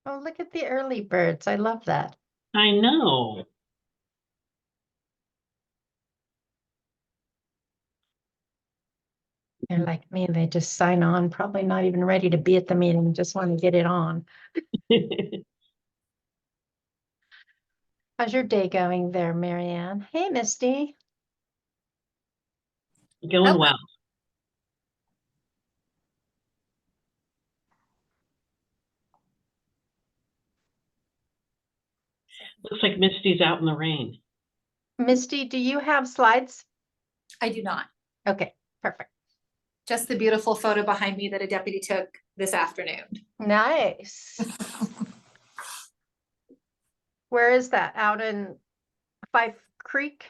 Oh, look at the early birds. I love that. I know. They're like me, they just sign on, probably not even ready to be at the meeting, just want to get it on. How's your day going there, Marianne? Hey, Misty. Going well. Looks like Misty's out in the rain. Misty, do you have slides? I do not. Okay, perfect. Just the beautiful photo behind me that a deputy took this afternoon. Nice. Where is that? Out in Five Creek?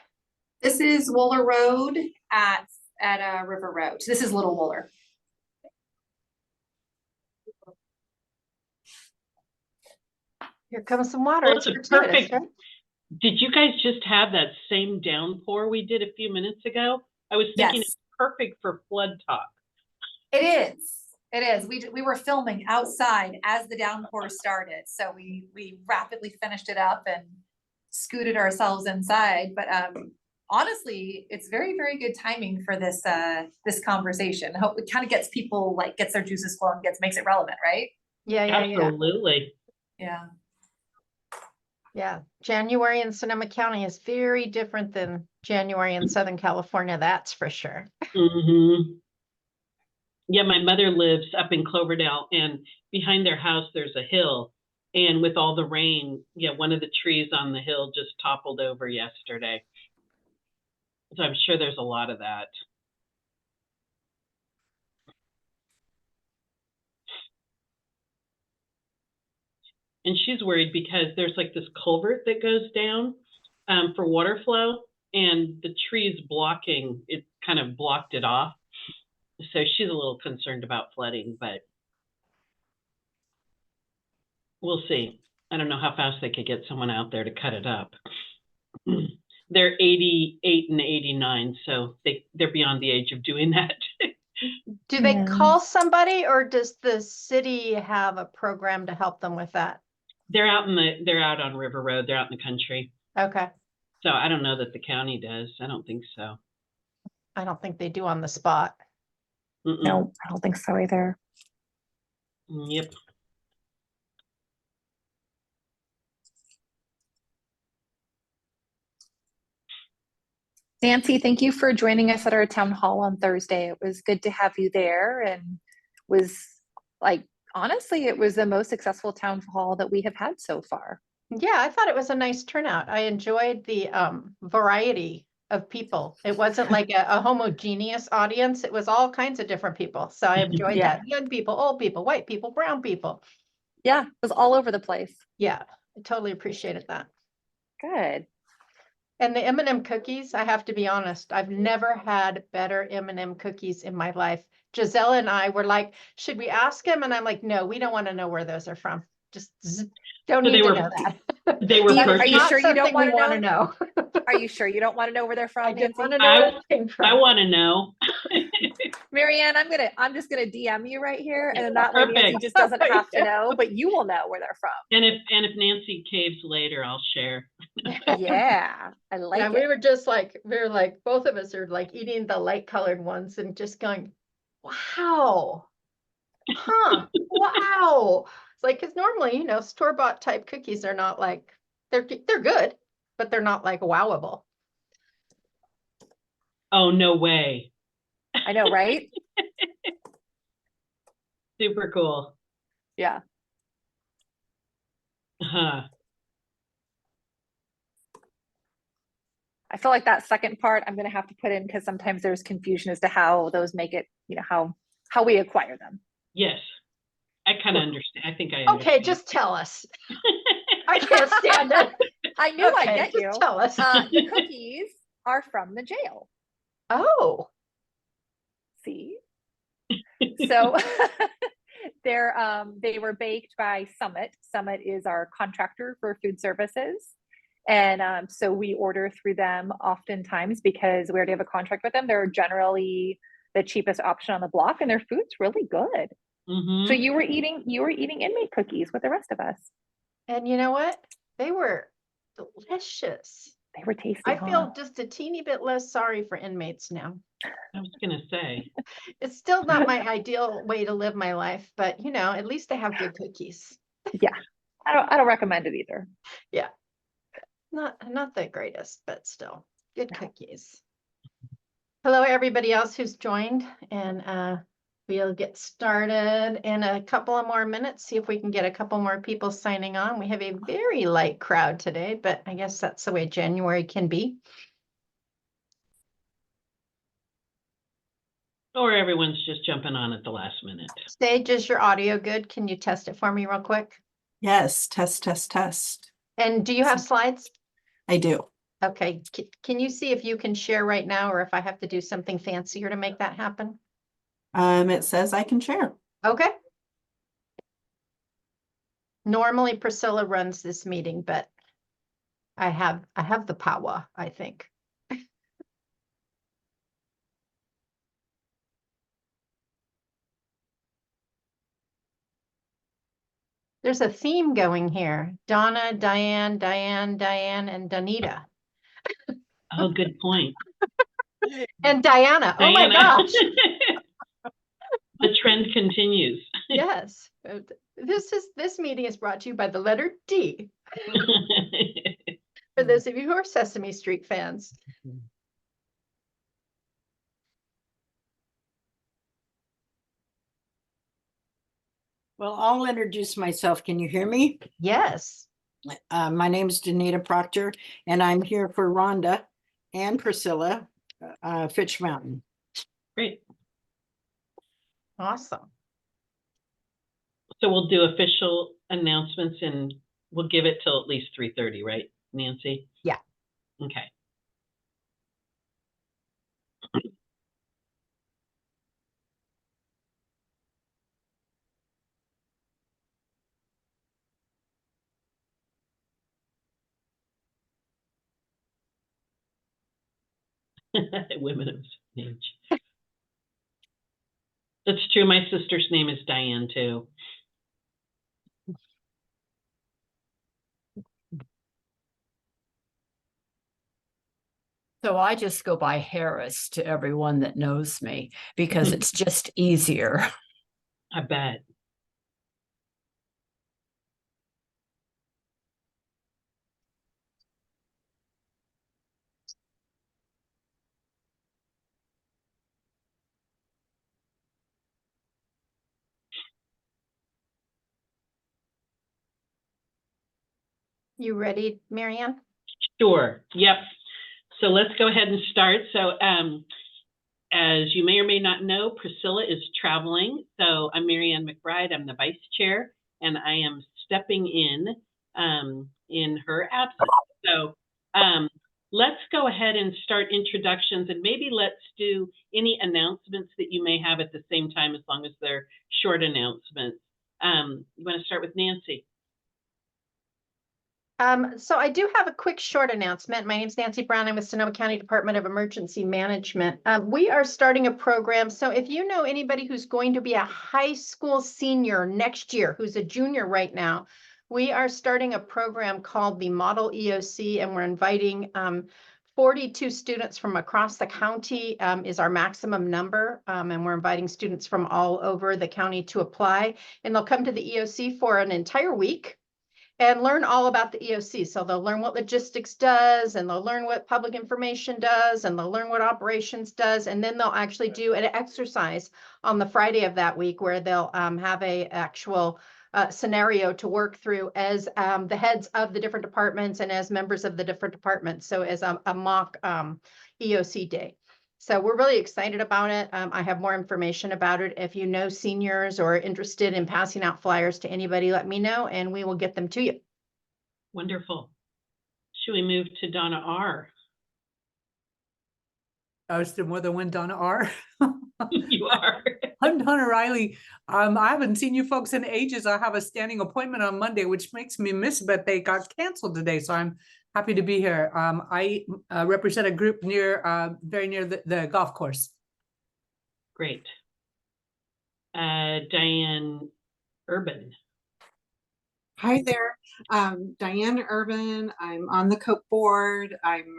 This is Wooler Road at River Road. This is Little Wooler. Here comes some water. Well, it's it's a gratuitous, perfect. right? Did you guys just have that same downpour we did a few minutes ago? I was thinking Yes. it's perfect for flood talk. It is. It is. We were filming outside as the downpour started, so we rapidly finished it up and scooted ourselves inside. But honestly, it's very, very good timing for this this conversation. I hope it kind of gets people gets their juices flowing, makes it relevant, right? Yeah. Absolutely. Yeah. Yeah. January in Sonoma County is very different than January in Southern California, that's for sure. Mm-hmm. Yeah, my mother lives up in Cloverdale, and behind their house there's a hill. And with all the rain, one of the trees on the hill just toppled over yesterday. So I'm sure there's a lot of that. And she's worried because there's like this culvert that goes down for water flow, and the trees blocking it kind of blocked it off. So she's a little concerned about flooding, but we'll see. I don't know how fast they could get someone out there to cut it up. They're 88 and 89, so they're beyond the age of doing that. Do they call somebody, or does the city have a program to help them with that? They're out on River Road. They're out in the country. Okay. So I don't know that the county does. I don't think so. I don't think they do on the spot. No, I don't think so either. Yep. Nancy, thank you for joining us at our town hall on Thursday. It was good to have you there, and was honestly, it was the most successful town hall that we have had so far. Yeah, I thought it was a nice turnout. I enjoyed the variety of people. It wasn't like a homogeneous audience. It was all kinds of different people. So I enjoyed that. Young people, old people, white people, brown people. Yeah, it was all over the place. Yeah, I totally appreciated that. Good. And the M&M cookies, I have to be honest, I've never had better M&M cookies in my life. Giselle and I were like, should we ask him? And I'm like, no, we don't want to know where those are from. Just don't need to know that. They were Are you sure you don't want to know? Are you sure you don't want to know where they're from? I don't want to know where they came from. I want to know. Marianne, I'm just gonna DM you right here, and then that way Nancy just doesn't have to know, but you will know where they're from. And if Nancy caves later, I'll share. Yeah, I like it. We were like, both of us are like eating the light colored ones and just going, wow. Huh. Wow. It's like, because normally, store-bought type cookies are not like, they're good, but they're not like wowable. Oh, no way. I know, right? Super cool. Yeah. Huh. I feel like that second part I'm going to have to put in, because sometimes there's confusion as to how those make it, how we acquire them. Yes. I kind of understand. I think I understand. Okay, just tell us. I can't stand it. I knew I'd get you. Tell us. The cookies are from the jail. Oh. See? So they were baked by Summit. Summit is our contractor for food services. And so we order through them oftentimes because we already have a contract with them. They're generally the cheapest option on the block, and their food's really good. Mhm. So you were eating inmate cookies with the rest of us. And you know what? They were delicious. They were tasty. I huh? feel just a teeny bit less sorry for inmates now. I was gonna say. It's still not my ideal way to live my life, but you know, at least I have good cookies. Yeah, I don't recommend it either. Yeah. Not the greatest, but still good No. cookies. Hello, everybody else who's joined, and we'll get started in a couple of more minutes, see if we can get a couple more people signing on. We have a very light crowd today, but I guess that's the way January can be. Or everyone's just jumping on at the last minute. Sage, is your audio good? Can you test it for me real quick? Yes, test, test, test. And do you have slides? I do. Okay, can you see if you can share right now, or if I have to do something fancier to make that happen? It says I can share. Okay. Normally Priscilla runs this meeting, but I have the power, I think. There's a theme going here. Donna, Diane, Diane, Diane, and Danita. Oh, good point. And Diana. Oh my Diana. gosh. The trend continues. Yes. This meeting is brought to you by the letter D. For those of you who are Sesame Street fans. Well, I'll introduce myself. Can you hear me? Yes. My name is Danita Proctor, and I'm here for Rhonda and Priscilla Fitch Mountain. Great. Awesome. So we'll do official announcements and we'll give it till at least 3:30, right, Nancy? Yeah. Okay. Women of age. That's true. My sister's name is Diane too. So I just go by Harris to everyone that knows me because it's just easier. I bet. You ready, Marianne? Sure. Yep. So let's go ahead and start. So as you may or may not know, Priscilla is traveling. So I'm Marianne McBride. I'm the vice chair, and I am stepping in her absence. So let's go ahead and start introductions, and maybe let's do any announcements that you may have at the same time, as long as they're short announcements. You want to start with Nancy? So I do have a quick short announcement. My name is Nancy Brown. I'm with Sonoma County Department of Emergency Management. We are starting a program. So if you know anybody who's going to be a high school senior next year, who's a junior right now, we are starting a program called the Model EOC, and we're inviting 42 students from across the county is our maximum number. And we're inviting students from all over the county to apply, and they'll come to the EOC for an entire week and learn all about the EOC. So they'll learn what logistics does, and they'll learn what public information does, and they'll learn what operations does. And then they'll actually do an exercise on the Friday of that week where they'll have a actual scenario to work through as the heads of the different departments and as members of the different departments. So as a mock EOC day. So we're really excited about it. I have more information about it. If you know seniors or are interested in passing out flyers to anybody, let me know and we will get them to you. Wonderful. Should we move to Donna R? Is there more than one Donna R? You are. I'm Donna Riley. I haven't seen you folks in ages. I have a standing appointment on Monday, which makes me miss, but they got canceled today. So I'm happy to be here. I represent a group very near the golf course. Great. Diane Urban. Hi there, Diane Urban. I'm on the COPE board. I'm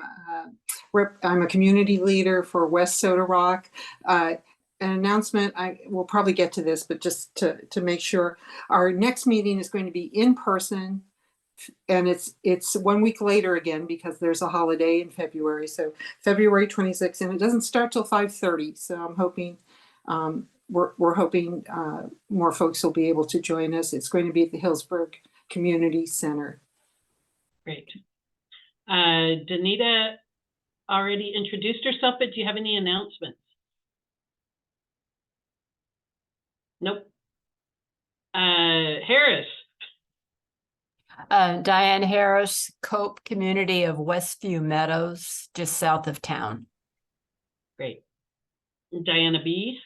a community leader for West Soda Rock. An announcement, I will probably get to this, but just to make sure, our next meeting is going to be in person, and it's 1 week later again because there's a holiday in February. So February 26th, and it doesn't start till 5:30. So I'm hoping we're hoping more folks will be able to join us. It's going to be at the Hillsburg Community Center. Great. Danita already introduced herself, but do you have any announcements? Nope. Harris. Diane Harris, Cope community of Westview Meadows, just south of town. Great. Diana B.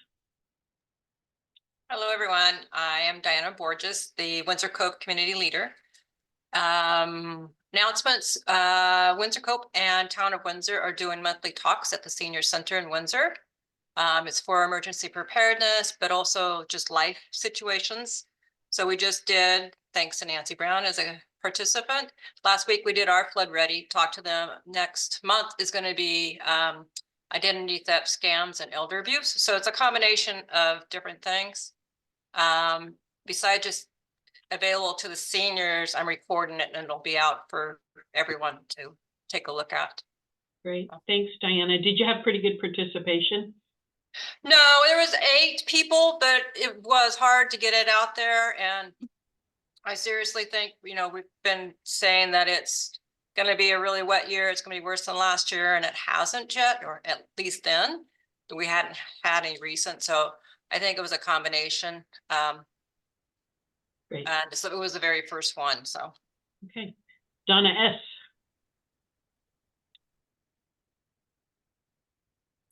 Hello, everyone. I am Diana Borges, the Windsor Cove community leader. Announcements, Windsor Cove and Town of Windsor are doing monthly talks at the Senior Center in Windsor. It's for emergency preparedness, but also just life situations. So we just did, thanks to Nancy Brown as a participant. Last week we did our Flood Ready, talk to them. Next month is going to be identity theft, scams, and elder abuse. So it's a combination of different things. Besides just available to the seniors, I'm recording it and it'll be out for everyone to take a look at. Great. Thanks, Diana. Did you have pretty good participation? No, there was 8 people, but it was hard to get it out there. And I seriously think, you know, we've been saying that it's going to be a really wet year. It's going to be worse than last year. And it hasn't yet, or at least then. We hadn't had any recent. So I think it was a combination. Great. And so it was the very first one. So. Okay. Donna S.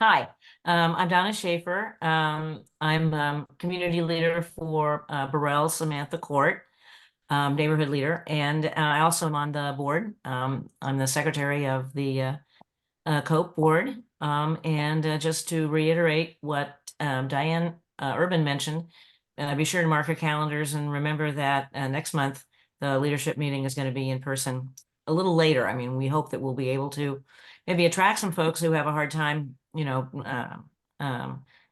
Hi, I'm Donna Schaefer. I'm community leader for Burrell Samantha Court, neighborhood leader, and I also am on the board. I'm the secretary of the COPE board. And just to reiterate what Diane Urban mentioned, be sure to mark your calendars and remember that next month the leadership meeting is going to be in person a little later. I mean, we hope that we'll be able to maybe attract some folks who have a hard time, you know,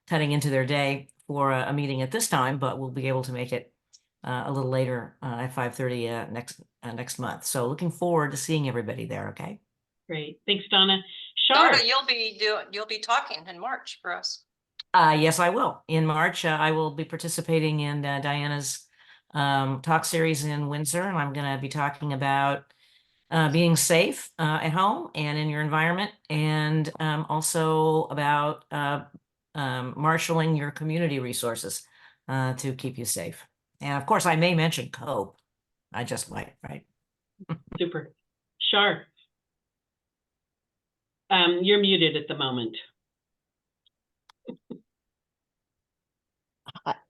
cutting into their day for a meeting at this time, but we'll be able to make it a little later at 5:30 next month. So looking forward to seeing everybody there. Okay. Great. Thanks, Donna. Shar. Donna, you'll be talking in March for us. Yes, I will. In March, I will be participating in Diana's talk series in Windsor, and I'm going to be talking about being safe at home and in your environment, and also about marshaling your community resources to keep you safe. And of course, I may mention COPE. I just might, right? Super. Shar. You're muted at the moment.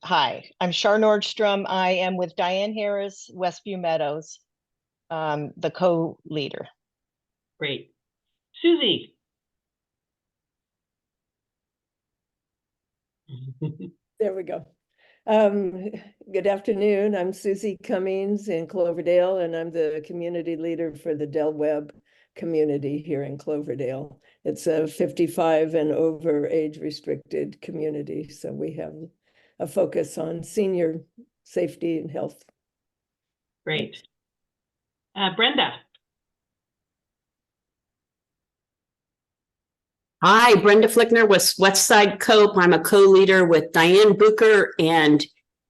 Hi, I'm Shar Nordstrom. I am with Diane Harris, Westview Meadows, the co-leader. Great. Susie. There we go. Good afternoon. I'm Susie Cummings in Cloverdale, and I'm the community leader for the Del Webb community here in Cloverdale. It's a 55 and over age restricted community. So we have a focus on senior safety and health. Great. Brenda. Hi, Brenda Flickner with Westside COPE. I'm a co-leader with Diane Booker and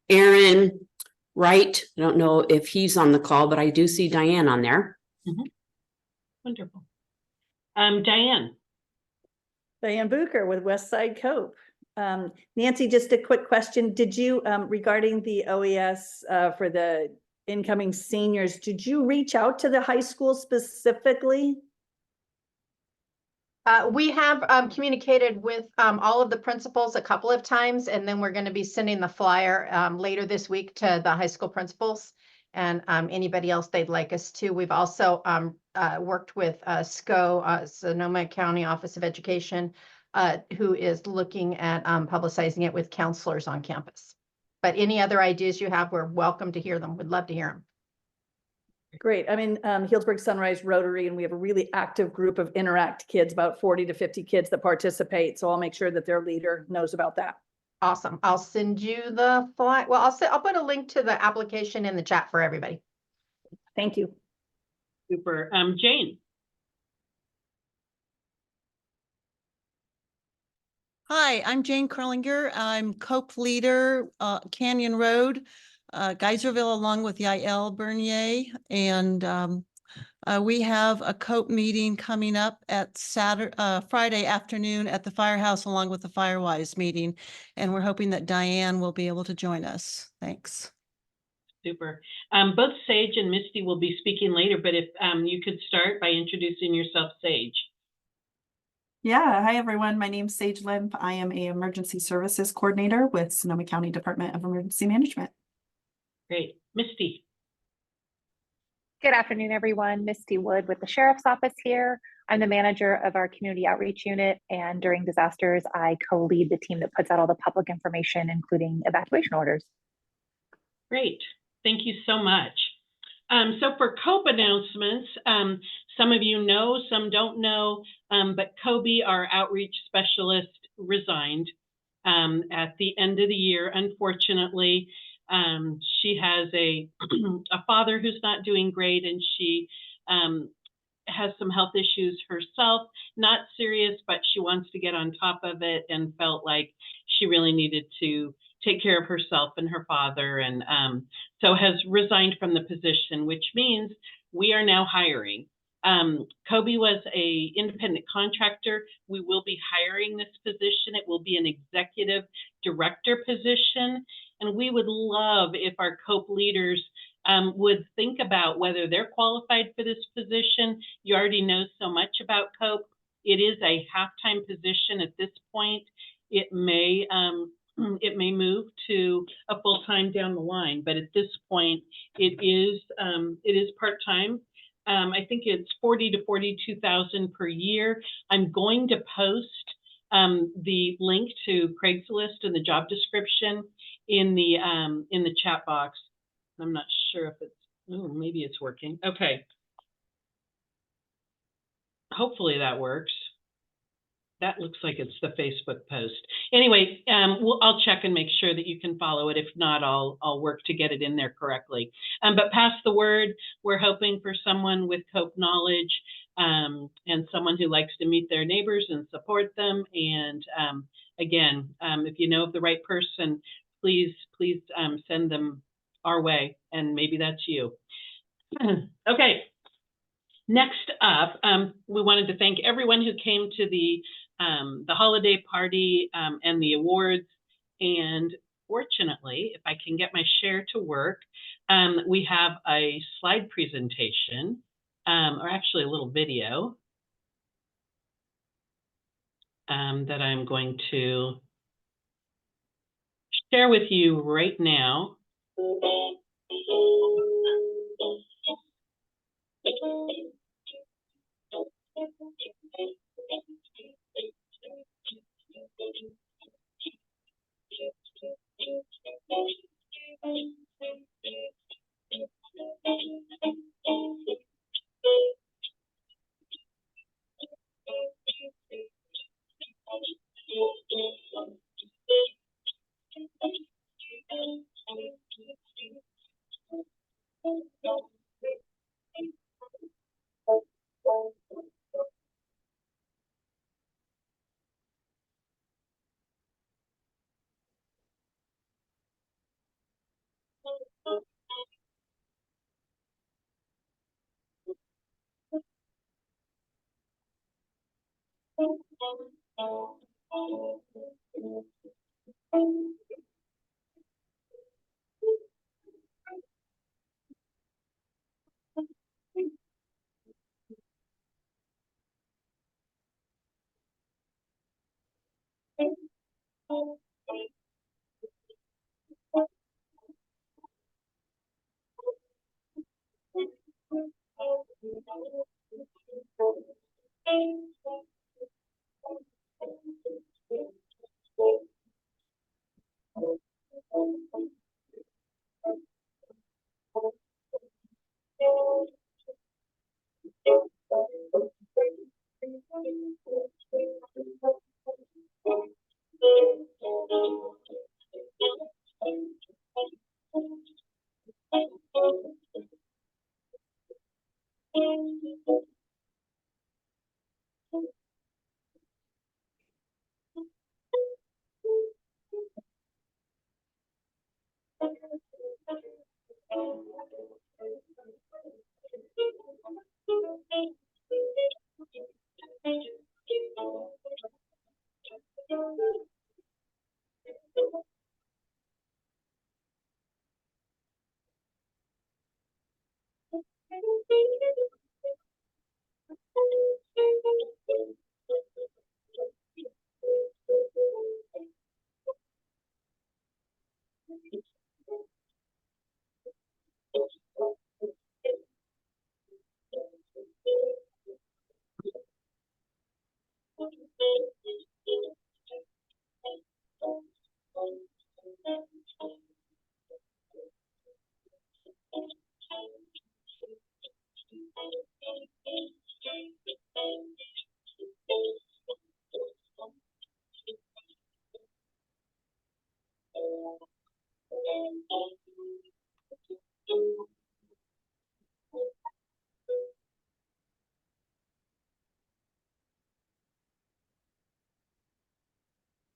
Aaron Wright. I don't know if he's on the call, but I do see Diane on there. Mm-hmm. Wonderful. Diane. Diane Booker with Westside COPE. Nancy, just a quick question. Did you, regarding the OES for the incoming seniors, did you reach out to the high school specifically? We have communicated with all of the principals a couple of times, and then we're going to be sending the flyer later this week to the high school principals and anybody else they'd like us to. We've also worked with SCO, Sonoma County Office of Education, who is looking at publicizing it with counselors on campus. But any other ideas you have, we're welcome to hear them. Would love to hear them. Great. I'm in Healdsburg Sunrise Rotary, and we have a really active group of Interact kids, about 40 to 50 kids that participate. So I'll make sure that their leader knows about that. Awesome. I'll send you the flyer. Well, I'll put a link to the application in the chat for everybody. Thank you. Super. Jane. Hi, I'm Jane Curlinger. I'm COPE leader, Canyon Road, Geyserville, along with Yael Bernier. And we have a COPE meeting coming up at Friday afternoon at the Firehouse, along with the Firewise meeting. And we're hoping that Diane will be able to join us. Thanks. Super. Both Sage and Misty will be speaking later, but if you could start by introducing yourself, Sage. Yeah, hi everyone. My name's Sage Limpp. I am a emergency services coordinator with Sonoma County Department of Emergency Management. Great. Misty. Good afternoon, everyone. Misti Wood with the Sheriff's Office here. I'm the manager of our community outreach unit, and during disasters, I co-lead the team that puts out all the public information, including evacuation orders. Great. Thank you so much. So for COPE announcements, some of you know, some don't know, but Kobe, our outreach specialist, resigned at the end of the year. Unfortunately, she has a father who's not doing great, and she has some health issues herself. Not serious, but she wants to get on top of it and felt like she really needed to take care of herself and her father, and so has resigned from the position, which means we are now hiring. Kobe was an independent contractor. We will be hiring this position. It will be an executive director position, and we would love if our COPE leaders would think about whether they're qualified for this position. You already know so much about COPE. It is a half-time position at this point. It may move to a full-time down the line, but at this point, it is part-time. I think it's 40 to 42,000 per year. I'm going to post the link to Craigslist and the job description in the chat box. I'm not sure if it's, oh, maybe it's working. Okay. Hopefully that works. That looks like it's the Facebook post. Anyway, I'll check and make sure that you can follow it. If not, I'll work to get it in there correctly. But pass the word. We're hoping for someone with COPE knowledge and someone who likes to meet their neighbors and support them. And again, if you know of the right person, please send them our way, and maybe that's you. Okay. Next up, we wanted to thank everyone who came to the holiday party and the awards. And fortunately, if I can get my share to work, we have a slide presentation, or actually a little video that I'm going to share with you right now.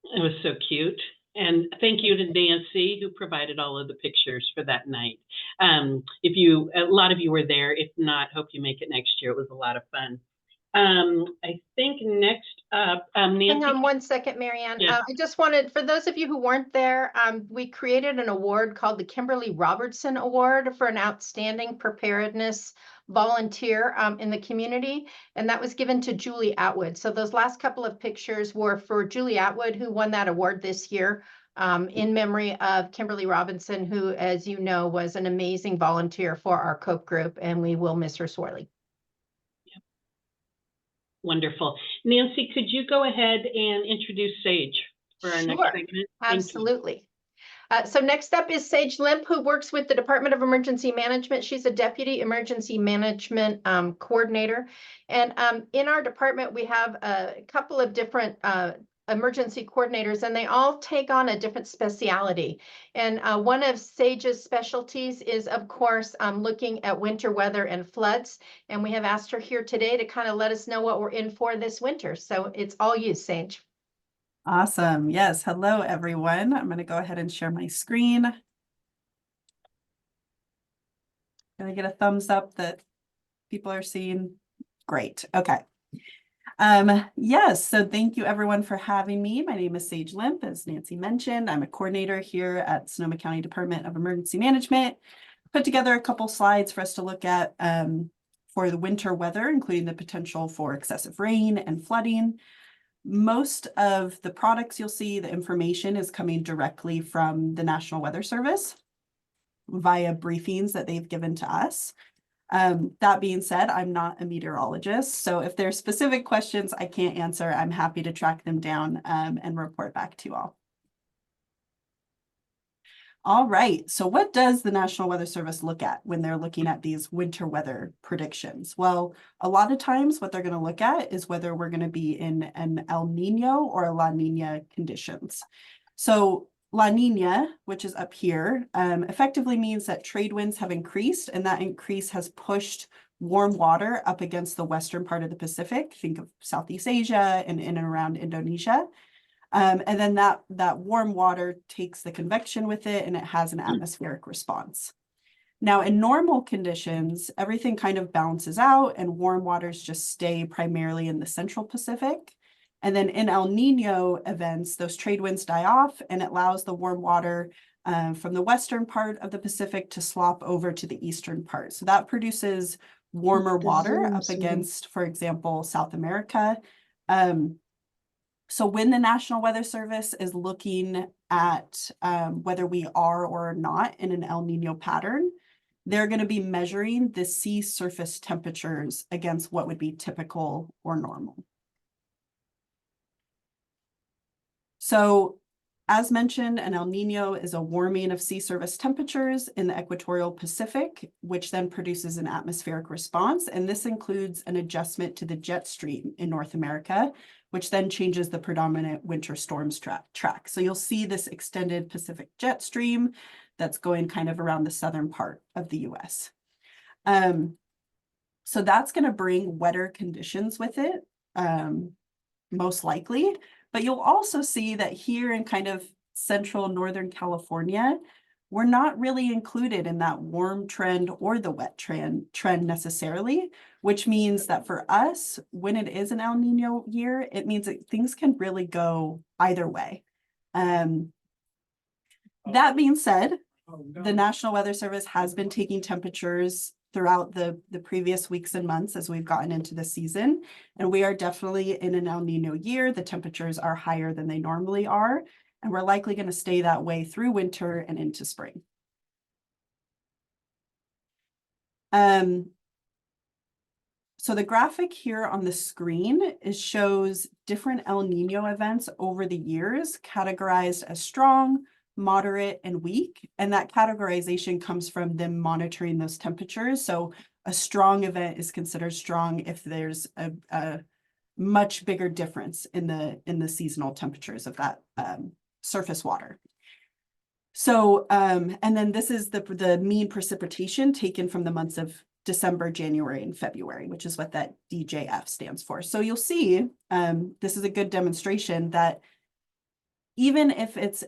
It was so cute. And thank you to Nancy, who provided all of the pictures for that night. A lot of you were there. If not, hope you make it next year. It was a lot of fun. I think next up, Nancy. Hang on one second, Marianne. Yeah. I just wanted, for those of you who weren't there, we created an award called the Kimberly Robertson Award for an outstanding preparedness volunteer in the community. And that was given to Julie Atwood. So those last couple of pictures were for Julie Atwood, who won that award this year in memory of Kimberly Robinson, who, as you know, was an amazing volunteer for our COPE group, and we will miss her sorely. Wonderful. Nancy, could you go ahead and introduce Sage for our next Sure. segment? Thank you. Absolutely. So next up is Sage Limpp, who works with the Department of Emergency Management. She's a Deputy Emergency Management Coordinator. And in our department, we have a couple of different emergency coordinators, and they all take on a different speciality. And one of Sage's specialties is, of course, looking at winter weather and floods. And we have asked her here today to kind of let us know what we're in for this winter. So it's all you, Sage. Awesome. Yes. Hello, everyone. I'm going to go ahead and share my screen. Can I get a thumbs up that people are seeing? Great. Okay. Yes. So thank you everyone for having me. My name is Sage Limpp, as Nancy mentioned. I'm a coordinator here at Sonoma County Department of Emergency Management. Put together a couple slides for us to look at for the winter weather, including the potential for excessive rain and flooding. Most of the products you'll see, the information is coming directly from the National Weather Service via briefings that they've given to us. That being said, I'm not a meteorologist, so if there's specific questions I can't answer, I'm happy to track them down and report back to you all. All right, so what does the National Weather Service look at when they're looking at these winter weather predictions? Well, a lot of times what they're going to look at is whether we're going to be in an El Nino or a La Nina conditions. So La Nina, which is up here, effectively means that trade winds have increased, and that increase has pushed warm water up against the western part of the Pacific. Think of Southeast Asia and in and around Indonesia. And then that warm water takes the convection with it, and it has an atmospheric response. Now, in normal conditions, everything kind of balances out and warm waters just stay primarily in the central Pacific. And then in El Nino events, those trade winds die off, and it allows the warm water from the western part of the Pacific to slop over to the eastern part. So that produces warmer water up against, for example, South America. So when the National Weather Service is looking at whether we are or not in an El Nino pattern, they're going to be measuring the sea surface temperatures against what would be typical or normal. So As mentioned, an El Nino is a warming of sea surface temperatures in the equatorial Pacific, which then produces an atmospheric response. And this includes an adjustment to the jet stream in North America, which then changes the predominant winter storms track. So you'll see this extended Pacific jet stream that's going kind of around the southern part of the US. So that's going to bring wetter conditions with it, most likely. But you'll also see that here in kind of central Northern California, we're not really included in that warm trend or the wet trend necessarily, which means that for us, when it is an El Nino year, it means that things can really go either way. That being said, the National Weather Service has been taking temperatures throughout the previous weeks and months as we've gotten into the season. And we are definitely in an El Nino year. The temperatures are higher than they normally are, and we're likely going to stay that way through winter and into spring. So the graphic here on the screen shows different El Nino events over the years, categorized as strong, moderate, and weak. And that categorization comes from them monitoring those temperatures. So a strong event is considered strong if there's a much bigger difference in the seasonal temperatures of that surface water. So, and then this is the mean precipitation taken from the months of December, January, and February, which is what that DJF stands for. So you'll see, this is a good demonstration that even if it's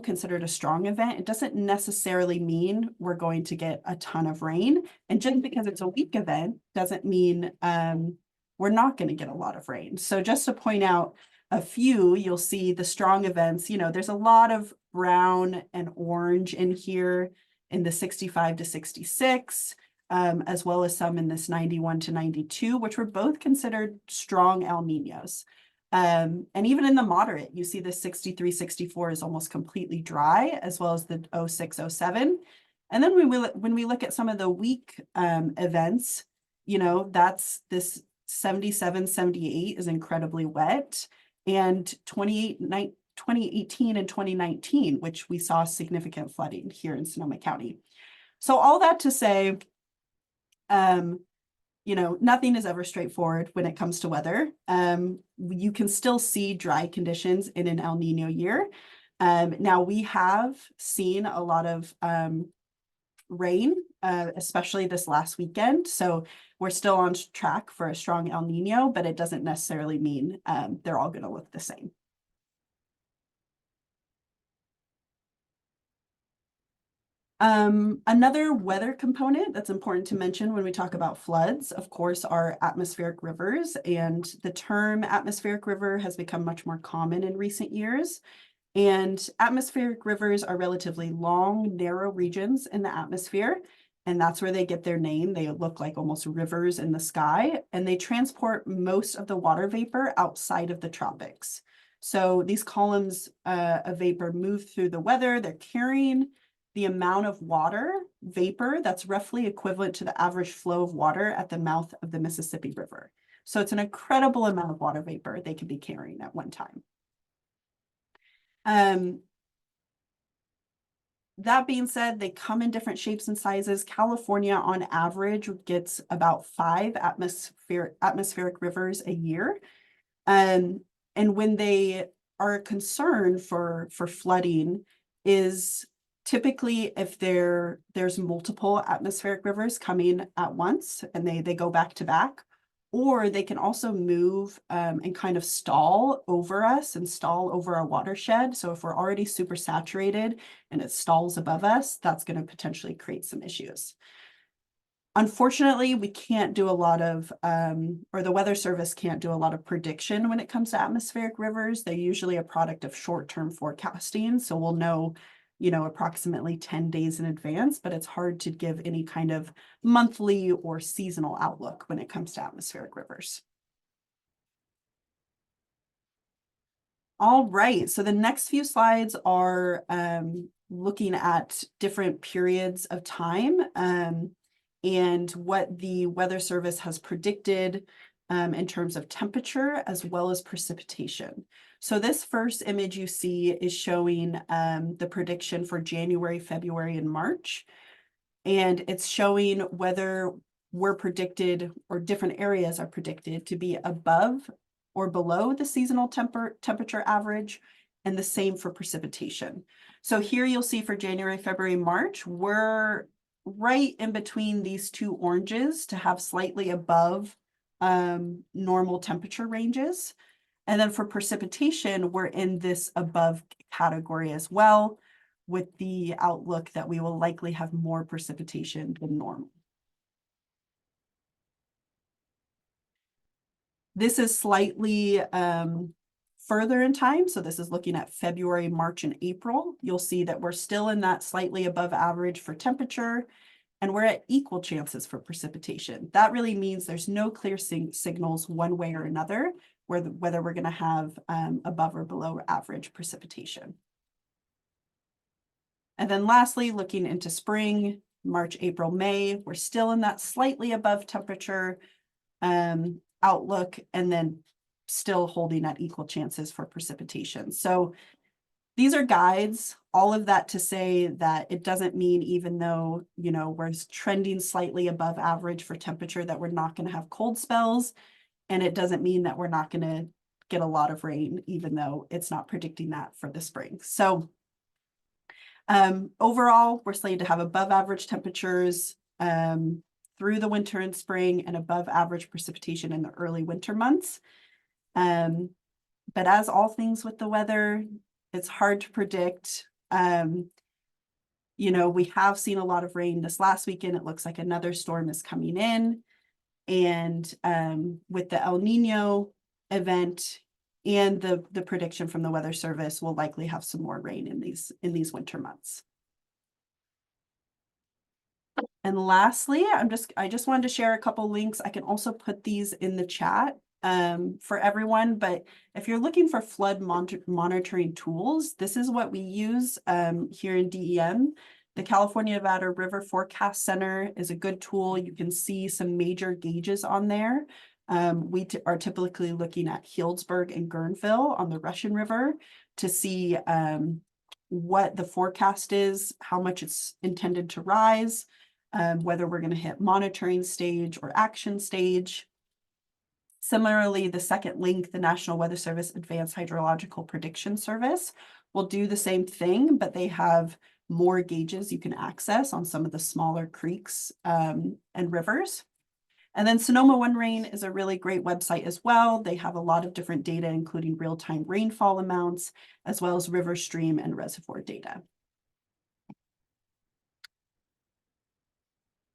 considered a strong event, it doesn't necessarily mean we're going to get a ton of rain. And just because it's a weak event doesn't mean we're not going to get a lot of rain. So just to point out a few, you'll see the strong events, there's a lot of brown and orange in here in the 65 to 66, as well as some in this 91 to 92, which were both considered strong El Ninos. And even in the moderate, you see the 63, 64 is almost completely dry, as well as the 06, 07. And then when we look at some of the weak events, that's this 77, 78 is incredibly wet. And 2018 and 2019, which we saw significant flooding here in Sonoma County. So all that to say, nothing is ever straightforward when it comes to weather. You can still see dry conditions in an El Nino year. Now we have seen a lot of rain, especially this last weekend. So we're still on track for a strong El Nino, but it doesn't necessarily mean they're all going to look the same. Another weather component that's important to mention when we talk about floods, of course, are atmospheric rivers. And the term atmospheric river has become much more common in recent years. And atmospheric rivers are relatively long, narrow regions in the atmosphere. And that's where they get their name. They look like almost rivers in the sky. And they transport most of the water vapor outside of the tropics. So these columns of vapor move through the weather. They're carrying the amount of water vapor that's roughly equivalent to the average flow of water at the mouth of the Mississippi River. So it's an incredible amount of water vapor they could be carrying at one time. That being said, they come in different shapes and sizes. California, on average, gets about 5 atmospheric rivers a year. And when they are concerned for flooding is typically if there's multiple atmospheric rivers coming at once and they go back to back, or they can also move and kind of stall over us and stall over our watershed. So if we're already super saturated and it stalls above us, that's going to potentially create some issues. Unfortunately, we can't do a lot of, or the Weather Service can't do a lot of prediction when it comes to atmospheric rivers. They're usually a product of short-term forecasting. So we'll know, approximately 10 days in advance, but it's hard to give any kind of monthly or seasonal outlook when it comes to atmospheric rivers. All right, so the next few slides are looking at different periods of time and what the Weather Service has predicted in terms of temperature as well as precipitation. So this first image you see is showing the prediction for January, February, and March. And it's showing whether we're predicted, or different areas are predicted to be above or below the seasonal temperature average, and the same for precipitation. So here you'll see for January, February, March, we're right in between these two oranges to have slightly above normal temperature ranges. And then for precipitation, we're in this above category as well, with the outlook that we will likely have more precipitation than normal. This is slightly further in time. So this is looking at February, March, and April. You'll see that we're still in that slightly above average for temperature, and we're at equal chances for precipitation. That really means there's no clear signals one way or another, whether we're going to have above or below average precipitation. And then lastly, looking into spring, March, April, May, we're still in that slightly above temperature outlook, and then still holding at equal chances for precipitation. So these are guides, all of that to say that it doesn't mean, even though, you know, we're trending slightly above average for temperature, that we're not going to have cold spells. And it doesn't mean that we're not going to get a lot of rain, even though it's not predicting that for the spring. So overall, we're slated to have above average temperatures through the winter and spring, and above average precipitation in the early winter months. But as all things with the weather, it's hard to predict. You know, we have seen a lot of rain this last weekend. It looks like another storm is coming in. And with the El Nino event and the prediction from the Weather Service, we'll likely have some more rain in these winter months. And lastly, I just wanted to share a couple links. I can also put these in the chat for everyone, but if you're looking for flood monitoring tools, this is what we use here in DEM. The California Nevada River Forecast Center is a good tool. You can see some major gauges on there. We are typically looking at Healdsburg and Guerneville on the Russian River to see what the forecast is, how much it's intended to rise, whether we're going to hit monitoring stage or action stage. Similarly, the second link, the National Weather Service Advanced Hydrological Prediction Service, will do the same thing, but they have more gauges you can access on some of the smaller creeks and rivers. And then Sonoma One Rain is a really great website as well. They have a lot of different data, including real-time rainfall amounts, as well as river, stream, and reservoir data.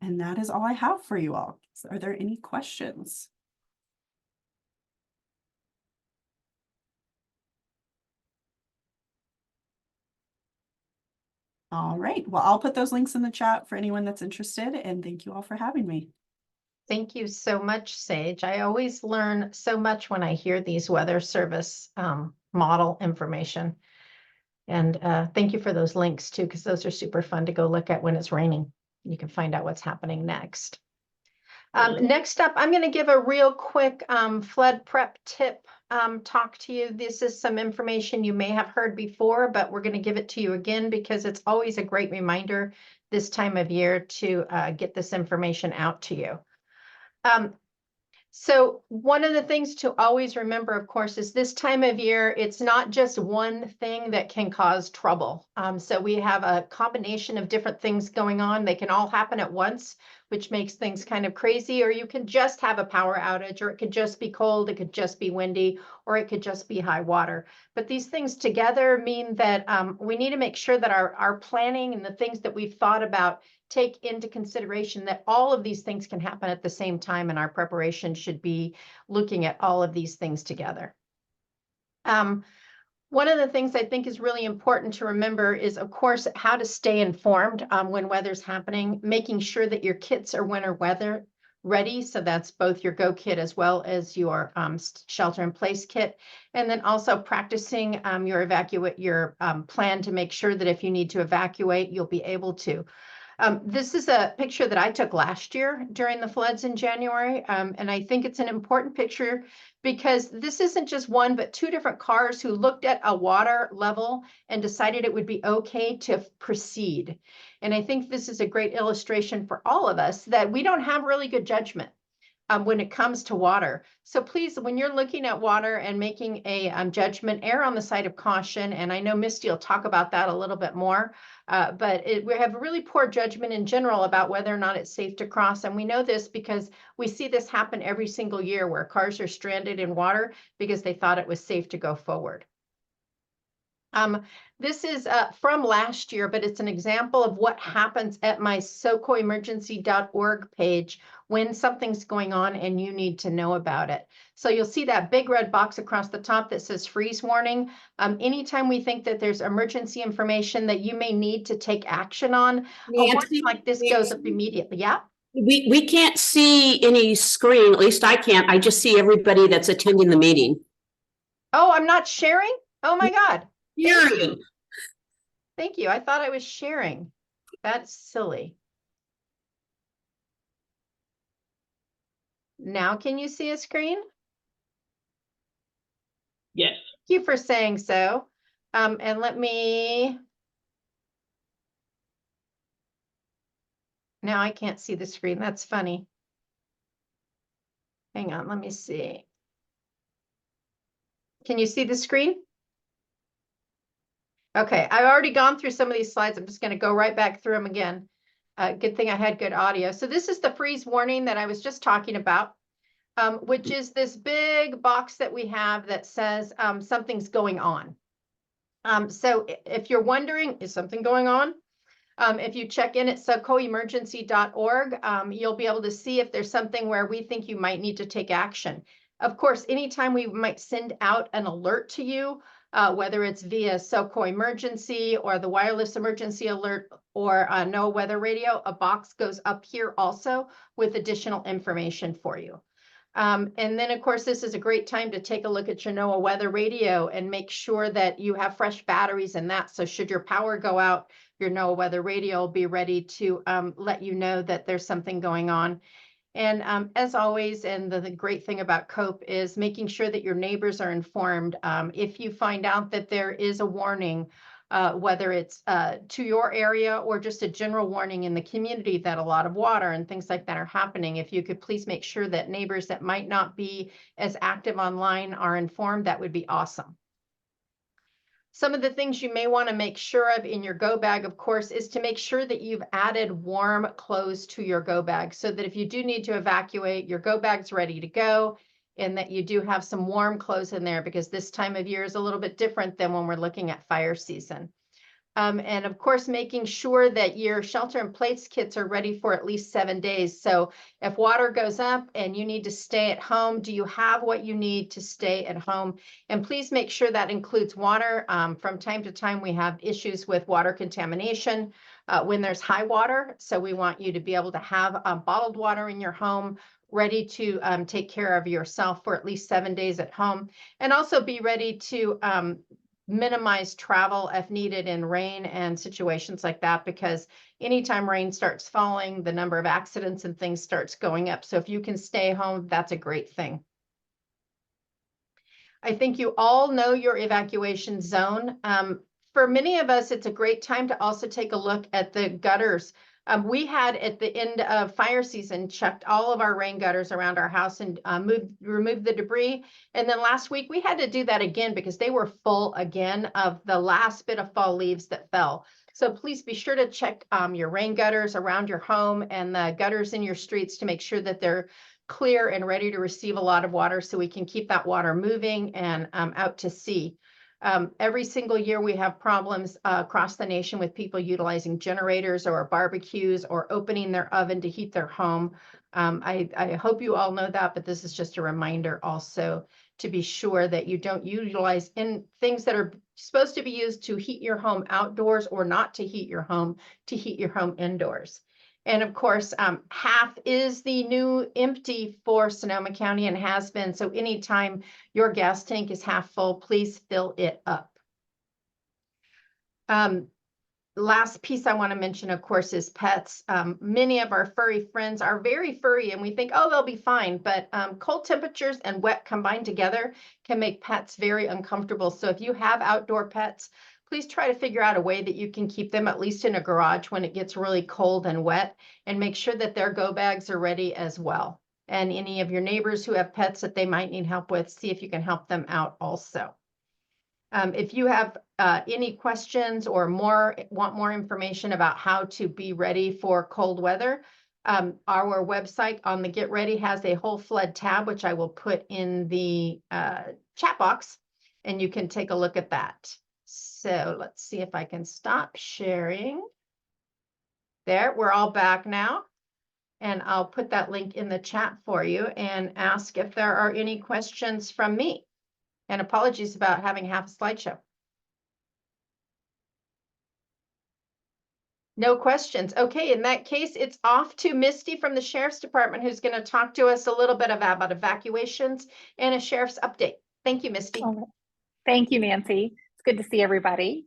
And that is all I have for you all. So are there any questions? All right, well, I'll put those links in the chat for anyone that's interested, and thank you all for having me. Thank you so much, Sage. I always learn so much when I hear these Weather Service model information. And thank you for those links too, because those are super fun to go look at when it's raining. You can find out what's happening next. Next up, I'm going to give a real quick flood prep tip talk to you. This is some information you may have heard before, but we're going to give it to you again because it's always a great reminder this time of year to get this information out to you. So one of the things to always remember, of course, is this time of year, it's not just one thing that can cause trouble. So we have a combination of different things going on. They can all happen at once, which makes things kind of crazy, or you can just have a power outage, or it could just be cold, it could just be windy, or it could just be high water. But these things together mean that we need to make sure that our planning and the things that we've thought about take into consideration that all of these things can happen at the same time, and our preparation should be looking at all of these things together. One of the things I think is really important to remember is, of course, how to stay informed when weather's happening, making sure that your kits are winter weather ready. So that's both your Go kit as well as your shelter in place kit. And then also practicing your plan to make sure that if you need to evacuate, you'll be able to. This is a picture that I took last year during the floods in January. And I think it's an important picture because this isn't just one, but two different cars who looked at a water level and decided it would be okay to proceed. And I think this is a great illustration for all of us that we don't have really good judgment when it comes to water. So please, when you're looking at water and making a judgment, err on the side of caution. And I know Misty will talk about that a little bit more, but we have really poor judgment in general about whether or not it's safe to cross. And we know this because we see this happen every single year where cars are stranded in water because they thought it was safe to go forward. This is from last year, but it's an example of what happens at my socoemergency.org page when something's going on and you need to know about it. So you'll see that big red box across the top that says freeze warning. Anytime we think that there's emergency information that you may need to take action on, a warning like this goes up immediately. Yeah. We can't see any screen, at least I can't. I just see everybody that's attending the meeting. Oh, I'm not sharing? Oh my God. Sharing. Thank you. I thought I was sharing. That's silly. Now, can you see a screen? Yes. Thank you for saying so. And let me. Now I can't see the screen. That's funny. Hang on, let me see. Can you see the screen? Okay, I've already gone through some of these slides. I'm just going to go right back through them again. Good thing I had good audio. So this is the freeze warning that I was just talking about, which is this big box that we have that says something's going on. So if you're wondering, is something going on? If you check in at socoemergency.org, you'll be able to see if there's something where we think you might need to take action. Of course, anytime we might send out an alert to you, whether it's via SoCo Emergency or the wireless emergency alert or NOAA weather radio, a box goes up here also with additional information for you. And then, of course, this is a great time to take a look at your NOAA weather radio and make sure that you have fresh batteries in that. So should your power go out, your NOAA weather radio will be ready to let you know that there's something going on. And as always, and the great thing about COPE is making sure that your neighbors are informed. If you find out that there is a warning, whether it's to your area or just a general warning in the community that a lot of water and things like that are happening, if you could please make sure that neighbors that might not be as active online are informed, that would be awesome. Some of the things you may want to make sure of in your go bag, of course, is to make sure that you've added warm clothes to your go bag so that if you do need to evacuate, your go bag's ready to go and that you do have some warm clothes in there because this time of year is a little bit different than when we're looking at fire season. And of course, making sure that your shelter in place kits are ready for at least 7 days. So if water goes up and you need to stay at home, do you have what you need to stay at home? And please make sure that includes water. From time to time, we have issues with water contamination when there's high water. So we want you to be able to have bottled water in your home ready to take care of yourself for at least 7 days at home. And also be ready to minimize travel if needed in rain and situations like that, because anytime rain starts falling, the number of accidents and things starts going up. So if you can stay home, that's a great thing. I think you all know your evacuation zone. For many of us, it's a great time to also take a look at the gutters. We had at the end of fire season checked all of our rain gutters around our house and removed the debris. And then last week we had to do that again because they were full again of the last bit of fall leaves that fell. So please be sure to check your rain gutters around your home and the gutters in your streets to make sure that they're clear and ready to receive a lot of water so we can keep that water moving and out to sea. Every single year we have problems across the nation with people utilizing generators or barbecues or opening their oven to heat their home. I hope you all know that, but this is just a reminder also to be sure that you don't utilize in things that are supposed to be used to heat your home outdoors or not to heat your home indoors. And of course, half is the new empty for Sonoma County and has been. So anytime your gas tank is half full, please fill it up. last piece I want to mention, of course, is pets. Many of our furry friends are very furry and we think, oh, they'll be fine. But cold temperatures and wet combined together can make pets very uncomfortable. So if you have outdoor pets, please try to figure out a way that you can keep them at least in a garage when it gets really cold and wet, and make sure that their go bags are ready as well. And any of your neighbors who have pets that they might need help with, see if you can help them out also. If you have any questions or want more information about how to be ready for cold weather, our website on the Get Ready has a whole flood tab, which I will put in the chat box, and you can take a look at that. So let's see if I can stop sharing. There, we're all back now. And I'll put that link in the chat for you and ask if there are any questions from me. And apologies about having half a slideshow. No questions. Okay, in that case, it's off to Misty from the Sheriff's Department, who's going to talk to us a little bit about evacuations and a sheriff's update. Thank you, Misty. Thank you, Nancy. It's good to see everybody.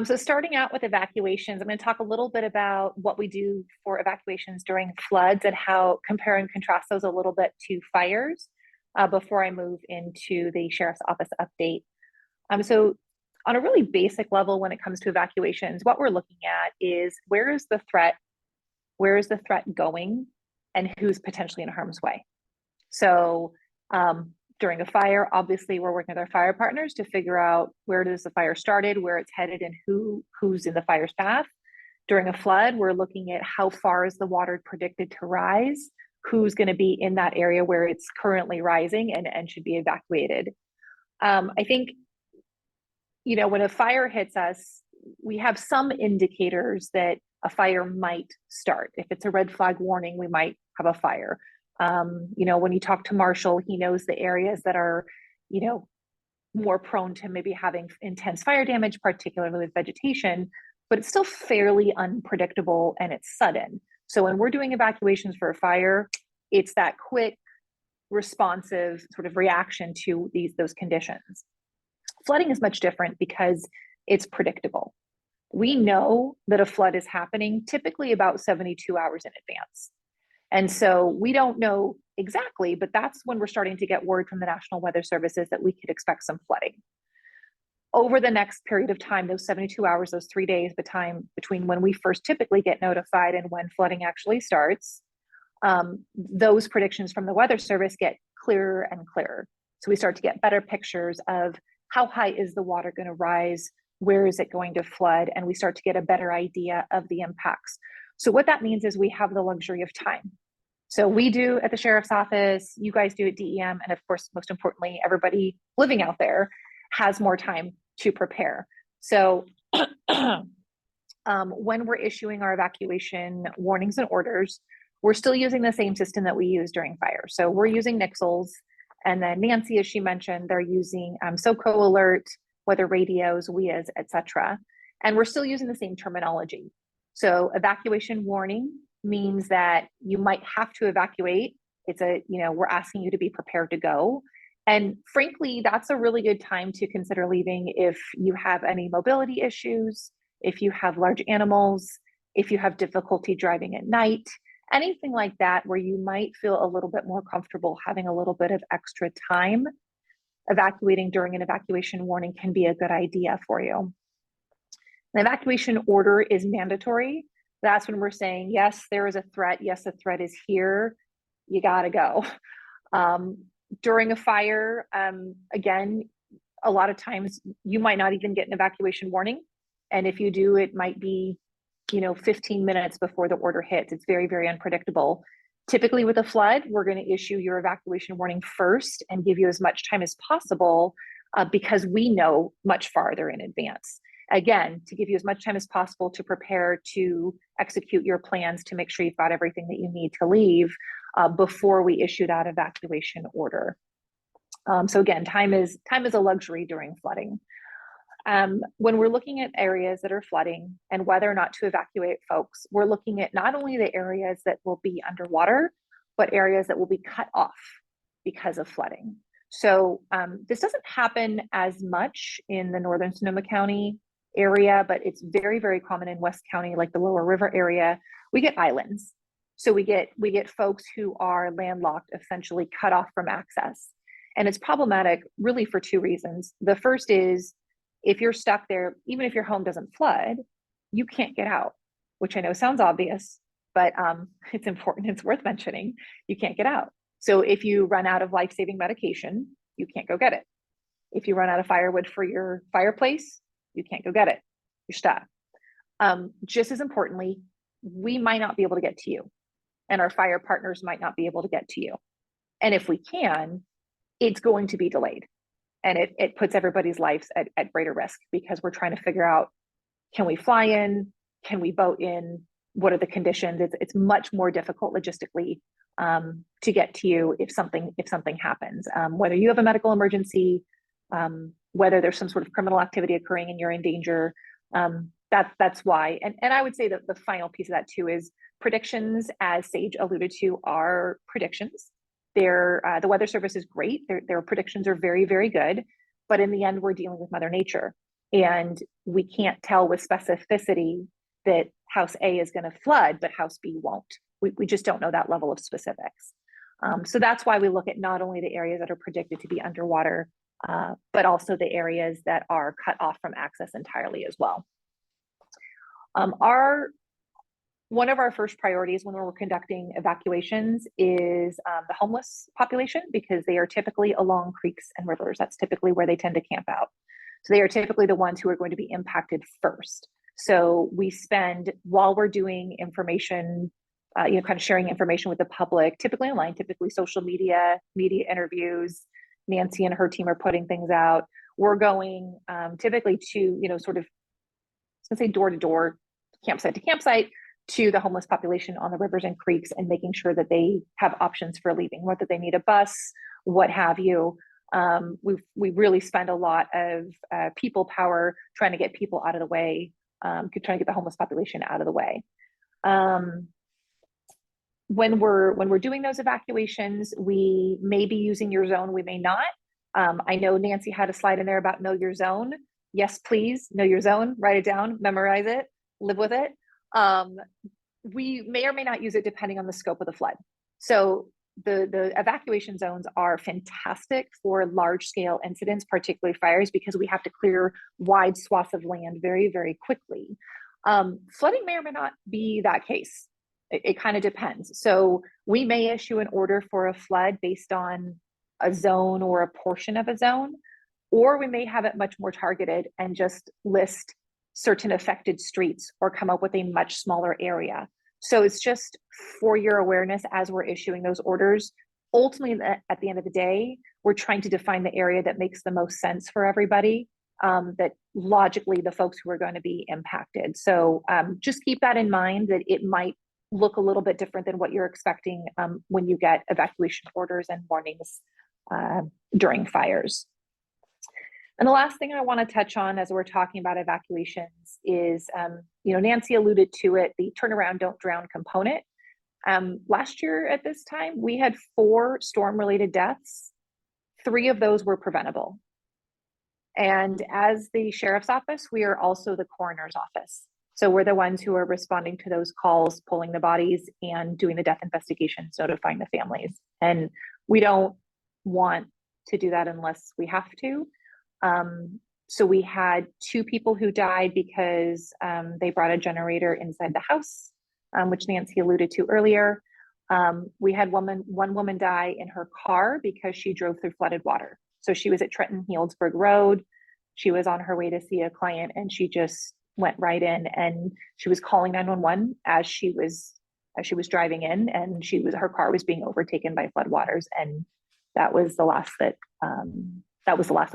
So starting out with evacuations, I'm going to talk a little bit about what we do for evacuations during floods and how compare and contrast those a little bit to fires before I move into the Sheriff's Office update. So on a really basic level, when it comes to evacuations, what we're looking at is where is the threat going, and who's potentially in harm's way. So during a fire, obviously we're working with our fire partners to figure out where does the fire started, where it's headed, and who's in the fire's path. During a flood, we're looking at how far is the water predicted to rise, who's going to be in that area where it's currently rising and should be evacuated. I think, you know, when a fire hits us, we have some indicators that a fire might start. If it's a red flag warning, we might have a fire. You know, when you talk to Marshall, he knows the areas that are, you know, more prone to maybe having intense fire damage, particularly with vegetation, but it's still fairly unpredictable and it's sudden. So when we're doing evacuations for a fire, it's that quick, responsive sort of reaction to those conditions. Flooding is much different because it's predictable. We know that a flood is happening typically about 72 hours in advance. And so we don't know exactly, but that's when we're starting to get word from the National Weather Services that we could expect some flooding. Over the next period of time, those 72 hours, those 3 days, the time between when we first typically get notified and when flooding actually starts, those predictions from the Weather Service get clearer and clearer. So we start to get better pictures of how high is the water going to rise, where is it going to flood, and we start to get a better idea of the impacts. So what that means is we have the luxury of time. So we do at the Sheriff's Office, you guys do at DEM, and of course, most importantly, everybody living out there has more time to prepare. So when we're issuing our evacuation warnings and orders, we're still using the same system that we use during fire. So we're using Nixles, and then Nancy, as she mentioned, they're using SoCo Alert, weather radios, WIAs, etc. And we're still using the same terminology. So evacuation warning means that you might have to evacuate. It's we're asking you to be prepared to go. And frankly, that's a really good time to consider leaving if you have any mobility issues, if you have large animals, if you have difficulty driving at night, anything like that where you might feel a little bit more comfortable having a little bit of extra time. Evacuating during an evacuation warning can be a good idea for you. An evacuation order is mandatory. That's when we're saying, yes, there is a threat. Yes, the threat is here. You gotta go. During a fire, again, a lot of times you might not even get an evacuation warning. And if you do, it might be 15 minutes before the order hits. It's very, very unpredictable. Typically with a flood, we're going to issue your evacuation warning first and give you as much time as possible because we know much farther in advance. Again, to give you as much time as possible to prepare to execute your plans to make sure you've got everything that you need to leave before we issue that evacuation order. So again, time is a luxury during flooding. When we're looking at areas that are flooding and whether or not to evacuate folks, we're looking at not only the areas that will be underwater, but areas that will be cut off because of flooding. So this doesn't happen as much in the northern Sonoma County area, but it's very, very common in West County, like the lower river area. We get islands. So we get folks who are landlocked, essentially cut off from access. And it's problematic really for two reasons. The first is if you're stuck there, even if your home doesn't flood, you can't get out, which I know sounds obvious, but it's important, it's worth mentioning. You can't get out. So if you run out of life-saving medication, you can't go get it. If you run out of firewood for your fireplace, you can't go get it. You're stuck. Just as importantly, we might not be able to get to you, and our fire partners might not be able to get to you. And if we can, it's going to be delayed. And it puts everybody's lives at greater risk, because we're trying to figure out, can we fly in? Can we boat in? What are the conditions? It's much more difficult logistically to get to you if something happens. Whether you have a medical emergency, whether there's some sort of criminal activity occurring and you're in danger, that's why. And I would say that the final piece of that too is predictions, as Sage alluded to, are predictions. The Weather Service is great. Their predictions are very, very good. But in the end, we're dealing with Mother Nature. And we can't tell with specificity that house A is going to flood, but house B won't. We just don't know that level of specifics. So that's why we look at not only the areas that are predicted to be underwater, but also the areas that are cut off from access entirely as well. One of our first priorities when we're conducting evacuations is the homeless population, because they are typically along creeks and rivers. That's typically where they tend to camp out. So they are typically the ones who are going to be impacted first. So we spend, while we're doing information, kind of sharing information with the public, typically online, typically social media interviews. Nancy and her team are putting things out. We're going typically to, sort of, I was gonna say door to door, campsite to campsite, to the homeless population on the rivers and creeks, and making sure that they have options for leaving, whether they need a bus, what have you. We really spend a lot of people power trying to get people out of the way, trying to get the homeless population out of the way. When we're doing those evacuations, we may be using your zone, we may not. I know Nancy had a slide in there about know your zone. Yes, please, know your zone, write it down, memorize it, live with it. We may or may not use it depending on the scope of the flood. So the evacuation zones are fantastic for large scale incidents, particularly fires, because we have to clear wide swaths of land very, very quickly. Flooding may or may not be that case. It kind of depends. So we may issue an order for a flood based on a zone or a portion of a zone, or we may have it much more targeted and just list certain affected streets or come up with a much smaller area. So it's just for your awareness as we're issuing those orders. Ultimately, at the end of the day, we're trying to define the area that makes the most sense for everybody, that logically the folks who are going to be impacted. So just keep that in mind, that it might look a little bit different than what you're expecting when you get evacuation orders and warnings during fires. And the last thing I want to touch on as we're talking about evacuations is, Nancy alluded to it, the turnaround, don't drown component. Last year at this time, we had 4 storm-related deaths. 3 of those were preventable. And as the sheriff's office, we are also the coroner's office. So we're the ones who are responding to those calls, pulling the bodies and doing the death investigations, notifying the families. And we don't want to do that unless we have to. So we had 2 people who died because they brought a generator inside the house, which Nancy alluded to earlier. We had one woman die in her car because she drove through flooded water. So she was at Trenton Healdsburg Road. She was on her way to see a client, and she just went right in, and she was calling 911 as she was driving in, and her car was being overtaken by floodwaters, and that was the last that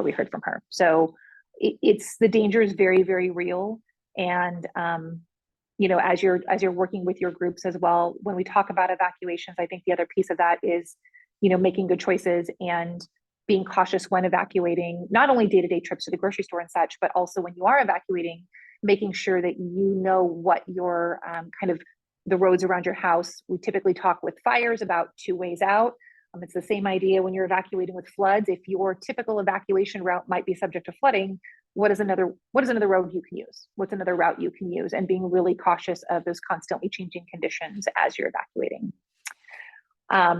we heard from her. So the danger is very, very real. And as you're working with your groups as well, when we talk about evacuations, I think the other piece of that is, making good choices and being cautious when evacuating, not only day-to-day trips to the grocery store and such, but also when you are evacuating, making sure that you know what your kind of the roads around your house. We typically talk with fires about 2 ways out. It's the same idea when you're evacuating with floods. If your typical evacuation route might be subject to flooding, what is another road you can use? What's another route you can use? And being really cautious of those constantly changing conditions as you're evacuating.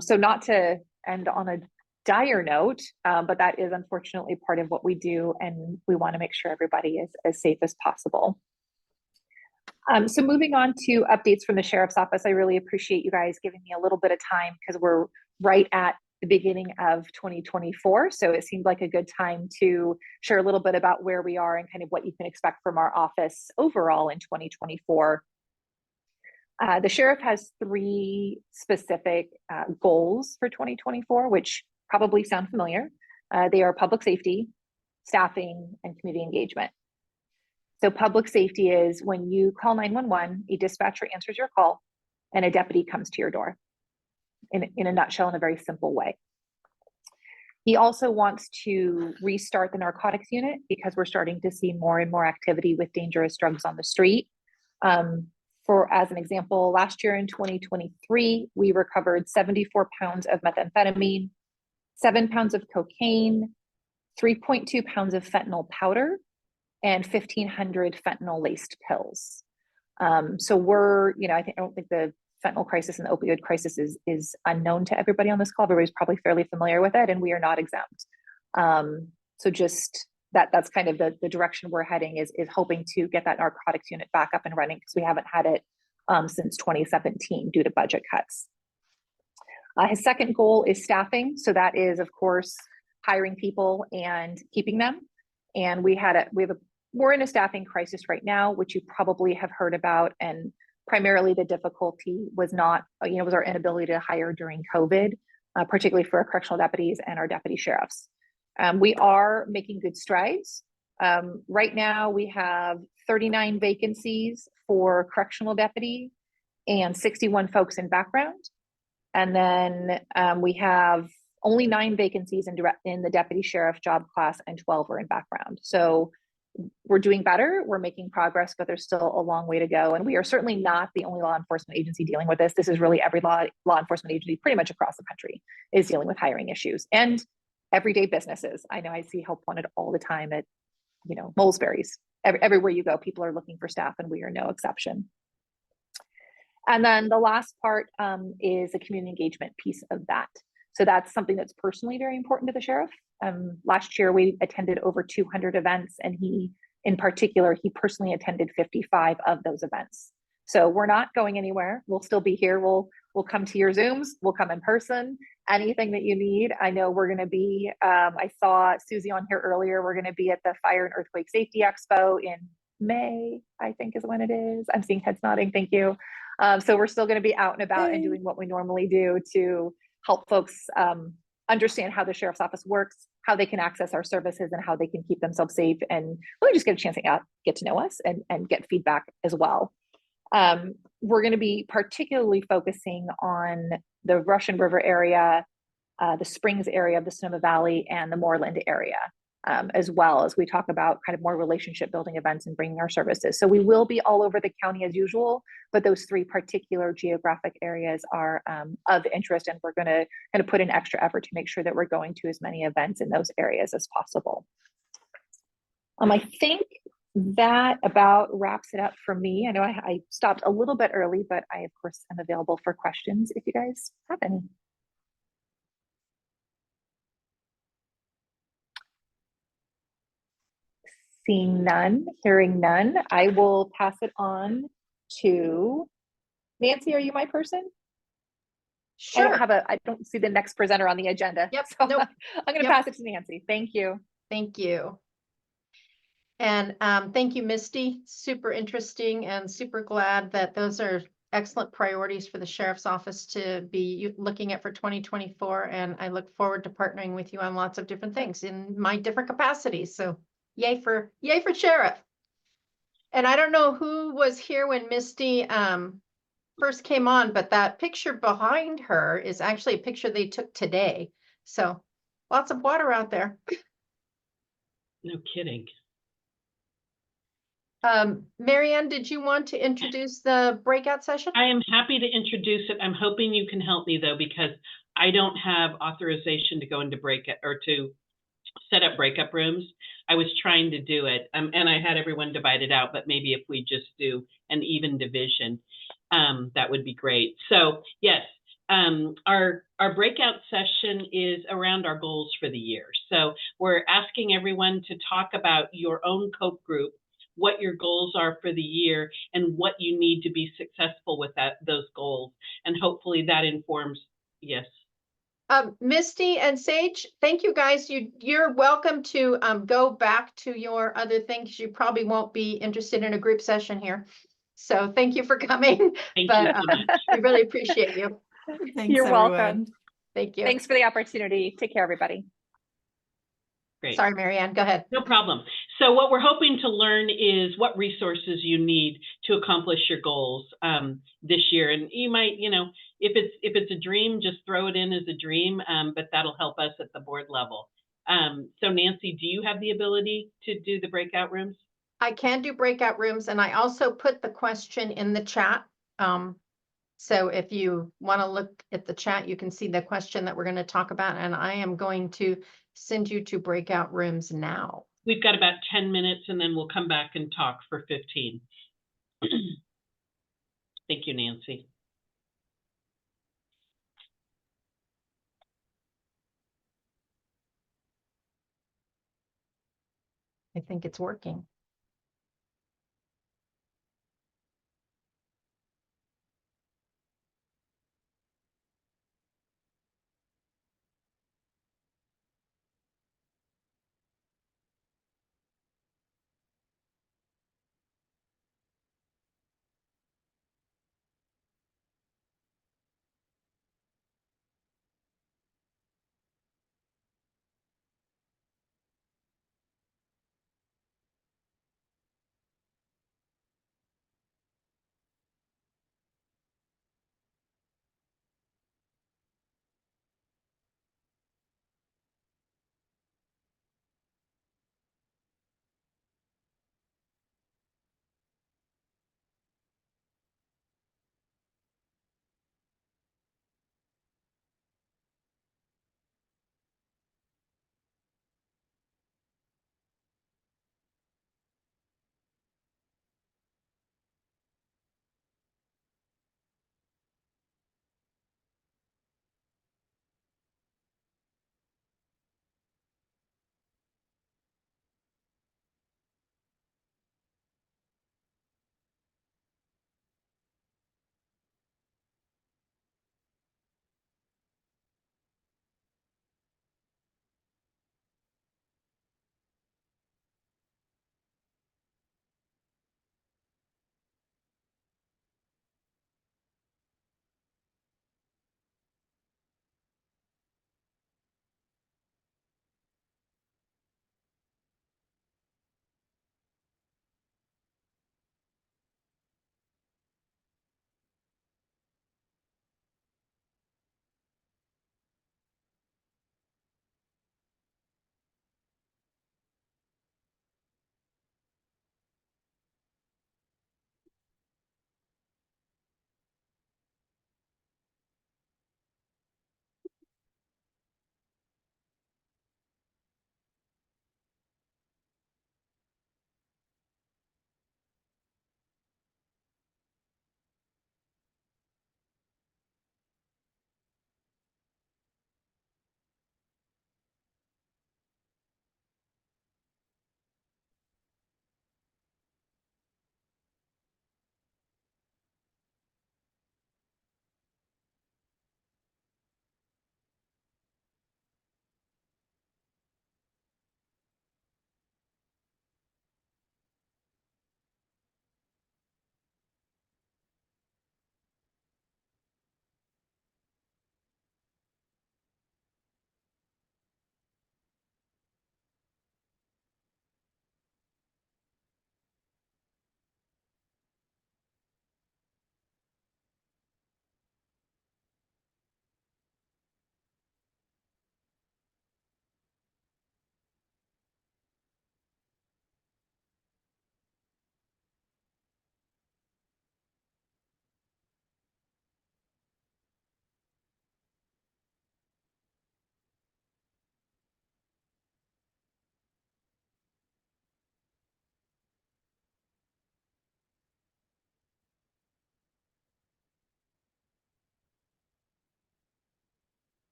So not to end on a dire note, but that is unfortunately part of what we do, and we want to make sure everybody is as safe as possible. So moving on to updates from the Sheriff's Office, I really appreciate you guys giving me a little bit of time because we're right at the beginning of 2024. So it seemed like a good time to share a little bit about where we are and kind of what you can expect from our office overall in 2024. The sheriff has 3 specific goals for 2024, which probably sound familiar. They are public safety, staffing, and community engagement. So public safety is when you call 911, a dispatcher answers your call, and a deputy comes to your door. In a nutshell, in a very simple way. He also wants to restart the narcotics unit because we're starting to see more and more activity with dangerous drugs on the street. As an example, last year in 2023, we recovered 74 pounds of methamphetamine, 7 pounds of cocaine, 3.2 pounds of fentanyl powder, and 1,500 fentanyl laced pills. So we're, I don't think the fentanyl crisis and the opioid crisis is unknown to everybody on this call. Everybody's probably fairly familiar with it, and we are not exempt. So just that's kind of the direction we're heading is hoping to get that narcotics unit back up and running because we haven't had it since 2017 due to budget cuts. His second goal is staffing. So that is, of course, hiring people and keeping them. And we're in a staffing crisis right now, which you probably have heard about. And primarily the difficulty was was our inability to hire during COVID, particularly for our correctional deputies and our deputy sheriffs. We are making good strides. Right now we have 39 vacancies for correctional deputy and 61 folks in background. And then we have only 9 vacancies in the deputy sheriff job class and 12 are in background. So we're doing better, we're making progress, but there's still a long way to go. And we are certainly not the only law enforcement agency dealing with this. This is really every law enforcement agency pretty much across the country is dealing with hiring issues and everyday businesses. I know I see help wanted all the time at, Molesbury's. Everywhere you go, people are looking for staff and we are no exception. And then the last part is the community engagement piece of that. So that's something that's personally very important to the sheriff. Last year, we attended over 200 events, and he personally attended 55 of those events. So we're not going anywhere. We'll still be here. We'll come to your Zooms. We'll come in person. Anything that you need. I know we're going to be, I saw Susie on here earlier. We're going to be at the Fire and Earthquake Safety Expo in May, I think is when it is. I'm seeing heads nodding. Thank you. So we're still going to be out and about and doing what we normally do to help folks understand how the sheriff's office works, how they can access our services, and how they can keep themselves safe, and really just get a chance to get to know us and get feedback as well. We're going to be particularly focusing on the Russian River area, the Springs area of the Sonoma Valley, and the Moreland area, as well as we talk about kind of more relationship building events and bringing our services. So we will be all over the county as usual, but those 3 particular geographic areas are of interest, and we're going to kind of put in extra effort to make sure that we're going to as many events in those areas as possible. I think that about wraps it up for me. I know I stopped a little bit early, but I, of course, am available for questions if you guys have any. Seeing none, hearing none, I will pass it on to Nancy. Are you my person? Sure. I don't see the next presenter on the agenda. Yep. So Nope. I'm going to pass it to Nancy. Thank you. Thank you. And thank you, Misty. Super interesting and super glad that those are excellent priorities for the Sheriff's Office to be looking at for 2024. And I look forward to partnering with you on lots of different things in my different capacities. So yay for Sheriff. And I don't know who was here when Misty first came on, but that picture behind her is actually a picture they took today. So lots of water out there. No kidding. Marianne, did you want to introduce the breakout session? I am happy to introduce it. I'm hoping you can help me though, because I don't have authorization to go into breakout or to set up breakup rooms. I was trying to do it, and I had everyone divided out, but maybe if we just do an even division, that would be great. So yes, our breakout session is around our goals for the year. So we're asking everyone to talk about your own COPE group, what your goals are for the year, and what you need to be successful with those goals. And hopefully that informs, yes. Misty and Sage, thank you guys. You're welcome to go back to your other things. You probably won't be interested in a group session here. So thank you for coming. Thank you so much. We really appreciate you. Thanks, You're everyone. welcome. Thank you. Thanks for the opportunity. Take care, everybody. Great. Sorry, Marianne, go ahead. No problem. So what we're hoping to learn is what resources you need to accomplish your goals this year. And you might, if it's a dream, just throw it in as a dream, but that'll help us at the board level. So Nancy, do you have the ability to do the breakout rooms? I can do breakout rooms, and I also put the question in the chat. So if you want to look at the chat, you can see the question that we're going to talk about, and I am going to send you to breakout rooms now. We've got about 10 minutes, and then we'll come back and talk for 15. Thank you, Nancy. I think it's working.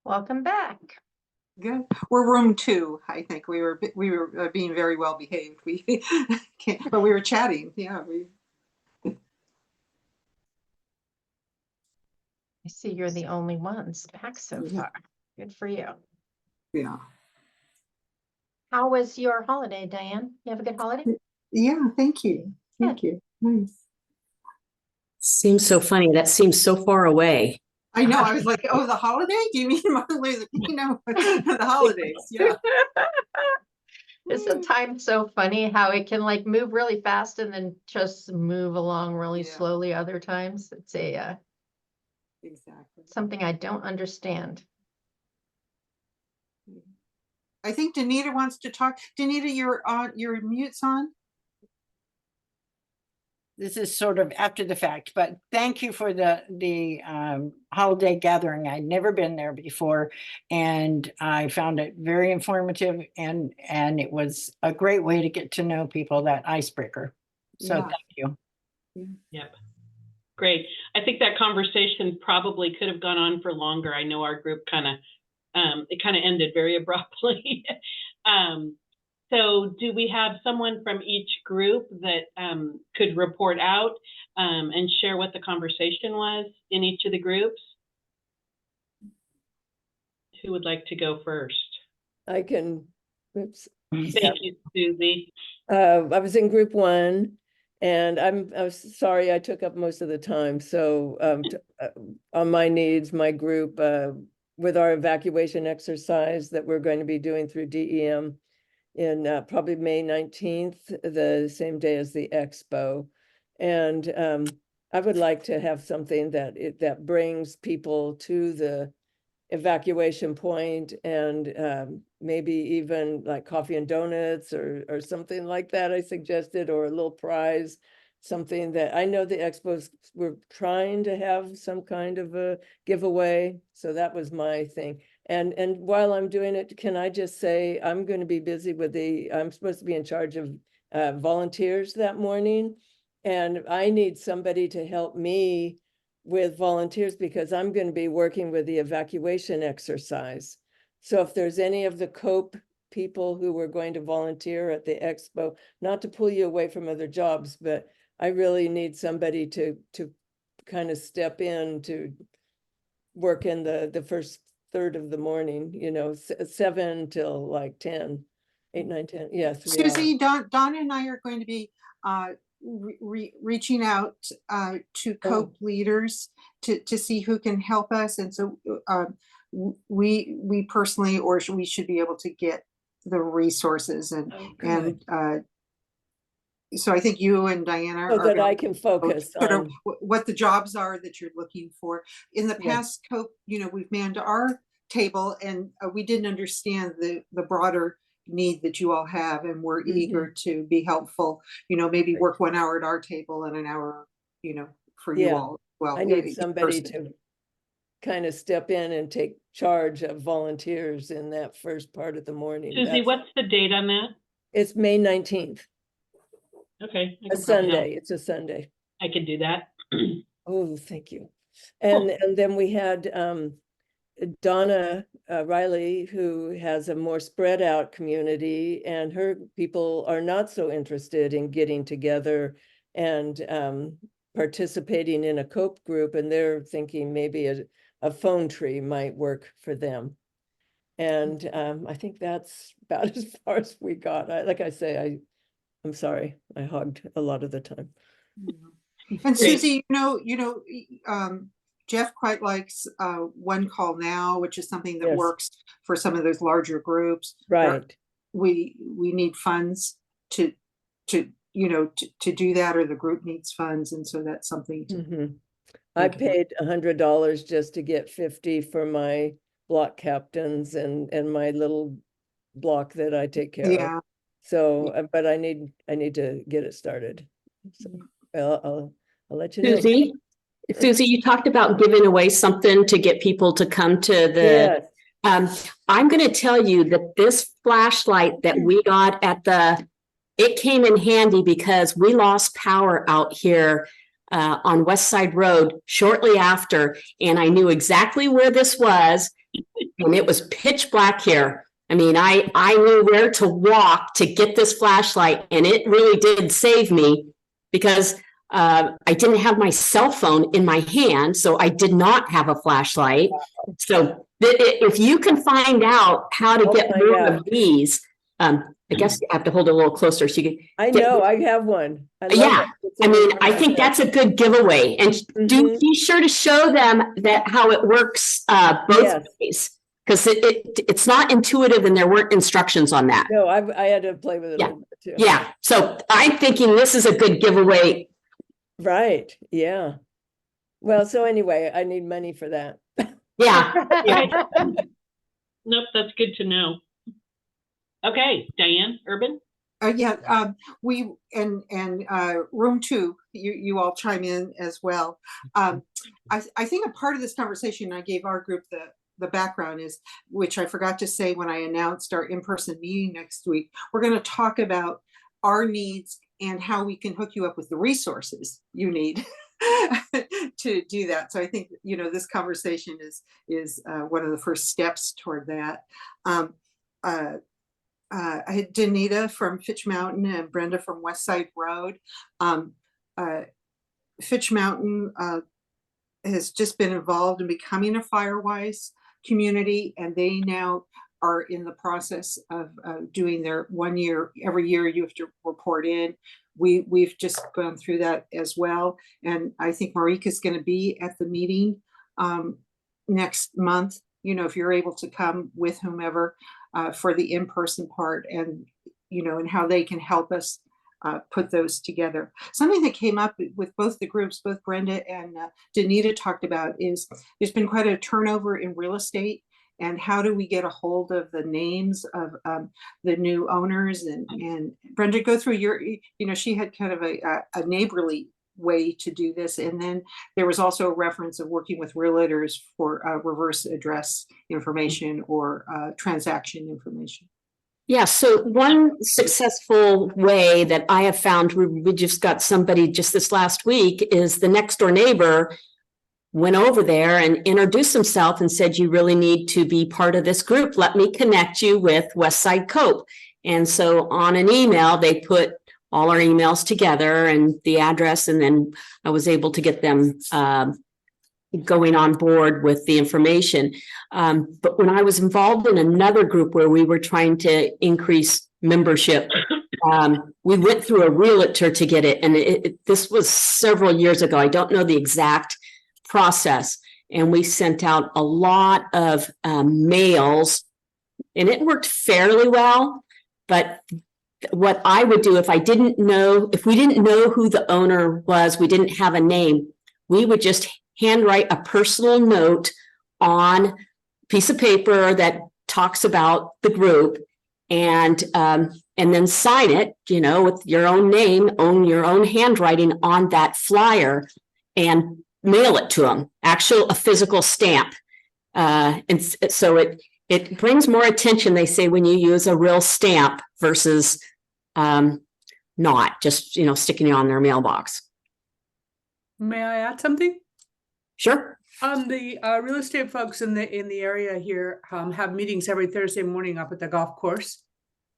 Welcome back. Good. We're room 2. I think we were being very well behaved. We can't, but we were chatting. Yeah. I see you're the only ones back so far. Good for you. Yeah. How was your holiday, Diane? You have a good holiday? Yeah. Thank you. Thank you. Nice. Seems so funny. That seems so far away. I know. I was like, oh, the holiday? Do you mean Martin Luther? The holidays? Yeah. Isn't time so funny how it can like move really fast and then just move along really slowly other times? It's a exactly something I don't understand. I think Danita wants to talk. Danita, your mute's on. This is sort of after the fact, but thank you for the holiday gathering. I'd never been there before, and I found it very informative, and it was a great way to get to know people, that icebreaker. So thank you. Yep. Great. I think that conversation probably could have gone on for longer. I know our group it kind of ended very abruptly. So do we have someone from each group that could report out and share what the conversation was in each of the groups? Who would like to go first? I can. Oops. Thank you, Susie. I was in group 1, and I was sorry I took up most of the time. So on my needs, my group with our evacuation exercise that we're going to be doing through DEM in probably May 19th, the same day as the expo. And I would like to have something that brings people to the evacuation point, and maybe even like coffee and donuts or something like that I suggested, or a little prize, something that I know the expos were trying to have some kind of a giveaway. So that was my thing. And while I'm doing it, can I just say, I'm going to be busy with I'm supposed to be in charge of volunteers that morning. And I need somebody to help me with volunteers, because I'm going to be working with the evacuation exercise. So if there's any of the COPE people who were going to volunteer at the expo, not to pull you away from other jobs, but I really need somebody to kind of step in to work in the first third of the morning, 7 till like 10, 8, 9, 10. Yeah. 3 hours. Susie, Donna and I are going to be reaching out to COPE leaders to see who can help us. And so we personally, or we should be able to get the resources and so I think you and Diana so that I can focus on what the jobs are that you're looking for. In the past, COPE, we've manned our table, and we didn't understand the broader need that you all have, and we're eager to be helpful. Maybe work 1 hour at our table and an hour, for you all. Well, I need somebody to kind of step in and take charge of volunteers in that first part of the morning. Susie, what's the date on that? It's May 19th. Okay. A Sunday. It's a Sunday. I can do that. Oh, thank you. And then we had Donna Riley, who has a more spread out community, and her people are not so interested in getting together and participating in a COPE group, and they're thinking maybe a phone tree might work for them. And I think that's about as far as we got. Like I say, I'm sorry, I hogged a lot of the time. And Susie, Jeff quite likes One Call Now, which is something that works for some of those larger groups. Right. We need funds to do that, or the group needs funds, and so that's something to I paid $100 just to get 50 for my block captains and my little block that I take care of. So, but I need to get it started. So I'll let you know. Susie, you talked about giving away something to get people to come to the. I'm going to tell you that this flashlight that we got it came in handy because we lost power out here on West Side Road shortly after, and I knew exactly where this was. and it was pitch black here. I mean, I knew where to walk to get this flashlight, and it really did save me because I didn't have my cell phone in my hand, so I did not have a flashlight. So if you can find out how to get more of these, I guess you have to hold it a little closer so you can. I know, I have one. I love Yeah, it. It's I mean, in I my think that's a good giveaway, and do be sure to show them that how it works both ways, because it's not intuitive and there weren't instructions on that. No, I had to play with it a little bit too. Yeah, so I'm thinking this is a good giveaway. Right, yeah. Well, so anyway, I need money for that. Yeah. Nope, that's good to know. Okay, Diane, Urban? We and room 2, you all chime in as well. I think a part of this conversation, I gave our group the background is, which I forgot to say when I announced our in-person meeting next week, we're going to talk about our needs and how we can hook you up with the resources you need to do that. So I think, this conversation is one of the first steps toward that. I had Danita from Fitch Mountain and Brenda from West Side Road. Fitch Mountain has just been involved in becoming a Firewise community, and they now are in the process of doing their 1 year. Every year you have to report in. We've just gone through that as well, and I think Marika's going to be at the meeting next month. If you're able to come with whomever for the in-person part, and and how they can help us put those together. Something that came up with both the groups, both Brenda and Danita talked about, is there's been quite a turnover in real estate, and how do we get a hold of the names of the new owners? And Brenda, go through your, she had kind of a neighborly way to do this. And then there was also a reference of working with realtors for reverse address information or transaction information. Yeah, so one successful way that I have found, we just got somebody just this last week, is the next door neighbor went over there and introduced himself and said, you really need to be part of this group. Let me connect you with Westside Cope. And so on an email, they put all our emails together and the address, and then I was able to get them going on board with the information. But when I was involved in another group where we were trying to increase membership, we went through a realtor to get it. And this was several years ago. I don't know the exact process. And we sent out a lot of mails, and it worked fairly well. But what I would do if we didn't know who the owner was, we didn't have a name, we would just handwrite a personal note on a piece of paper that talks about the group, and then sign it, with your own name, your own handwriting on that flyer, and mail it to them, a physical stamp. And so it brings more attention, they say, when you use a real stamp versus not just, sticking it on their mailbox. May I add something? Sure. The real estate folks in the area here have meetings every Thursday morning up at the golf course.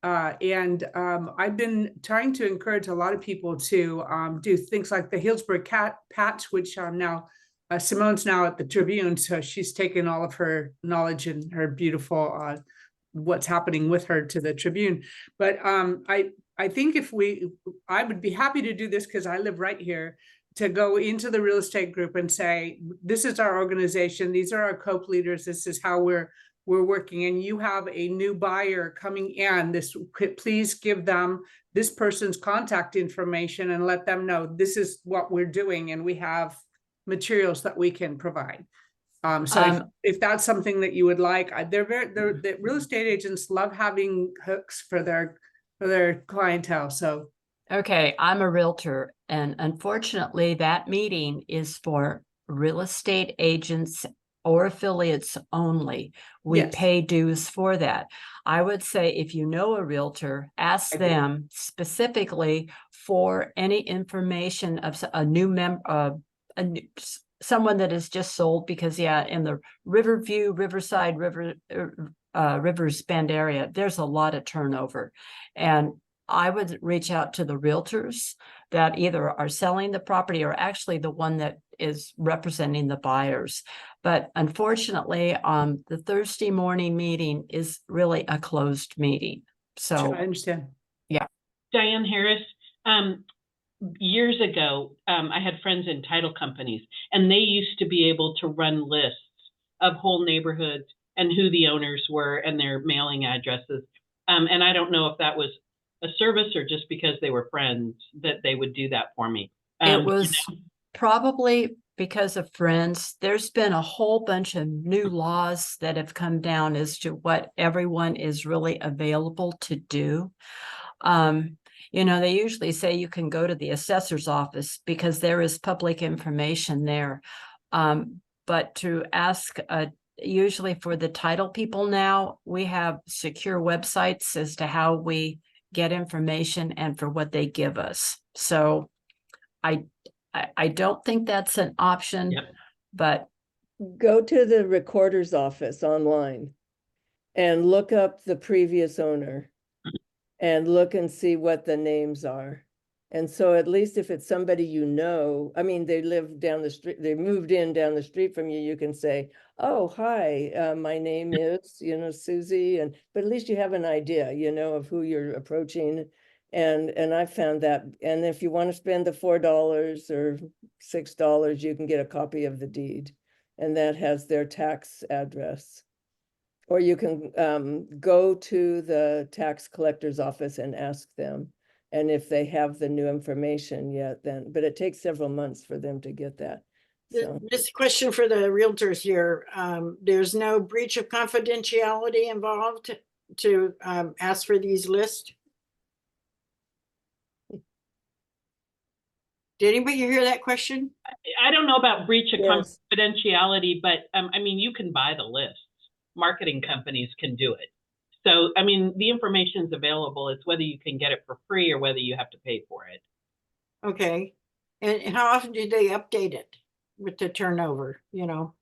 And I've been trying to encourage a lot of people to do things like the Healdsburg Patch, which now Simone's now at the Tribune, so she's taken all of her knowledge and her beautiful what's happening with her to the Tribune. But I think I would be happy to do this because I live right here, to go into the real estate group and say, this is our organization, these are our COPE leaders, this is how we're working, and you have a new buyer coming in, please give them this person's contact information and let them know this is what we're doing, and we have materials that we can provide. If that's something that you would like, the real estate agents love having hooks for their clientele. So okay, I'm a realtor, and unfortunately that meeting is for real estate agents or affiliates only. We pay dues for that. I would say if you know a realtor, ask them specifically for any information of a new someone that has just sold, because yeah, in the Riverview, Riverside, Rivers Bend area, there's a lot of turnover. And I would reach out to the realtors that either are selling the property or actually the one that is representing the buyers. But unfortunately, the Thursday morning meeting is really a closed meeting. So I understand. Yeah. Diane Harris, years ago, I had friends in title companies, and they used to be able to run lists of whole neighborhoods and who the owners were and their mailing addresses. And I don't know if that was a service or just because they were friends that they would do that for me. It was probably because of friends. There's been a whole bunch of new laws that have come down as to what everyone is really available to do. You know, they usually say you can go to the assessor's office because there is public information there. But to ask, usually for the title people now, we have secure websites as to how we get information and for what they give us. So I don't think that's an option, but go to the recorder's office online and look up the previous owner and look and see what the names are. And so at least if it's somebody you know, I mean, they live down the street, they moved in down the street from you, you can say, oh, hi, my name is, you know, Susie, but at least you have an idea, you know, of who you're approaching. And I found that, and if you want to spend the $4 or $6, you can get a copy of the deed, and that has their tax address. Or you can go to the tax collector's office and ask them. And if they have the new information yet, then, but it takes several months for them to get that. So This question for the realtors here, there's no breach of confidentiality involved to ask for these lists? Did anybody hear that question? I don't know about breach of confidentiality, but I mean, you can buy the lists. Marketing companies can do it. So, I mean, the information is available. It's whether you can get it for free or whether you have to pay for it. Okay. And how often do they update it with the turnover, you know?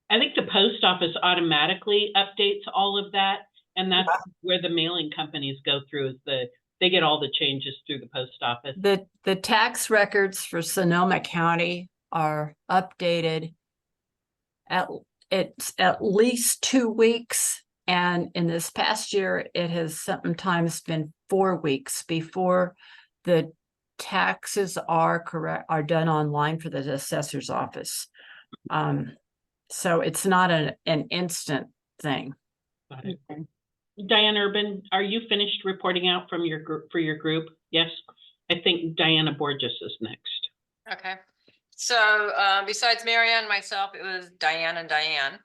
I think the post office automatically updates all of that. And that's where the mailing companies go through, is they get all the changes through the post office. The tax records for Sonoma County are updated it's at least 2 weeks. And in this past year, it has sometimes been 4 weeks before the taxes are done online for the assessor's office. So it's not an instant thing. Okay. Diane Urban, are you finished reporting out from for your group? Yes. I think Diana Borges is next. Okay. So besides Marianne and myself, it was Diane and Diane.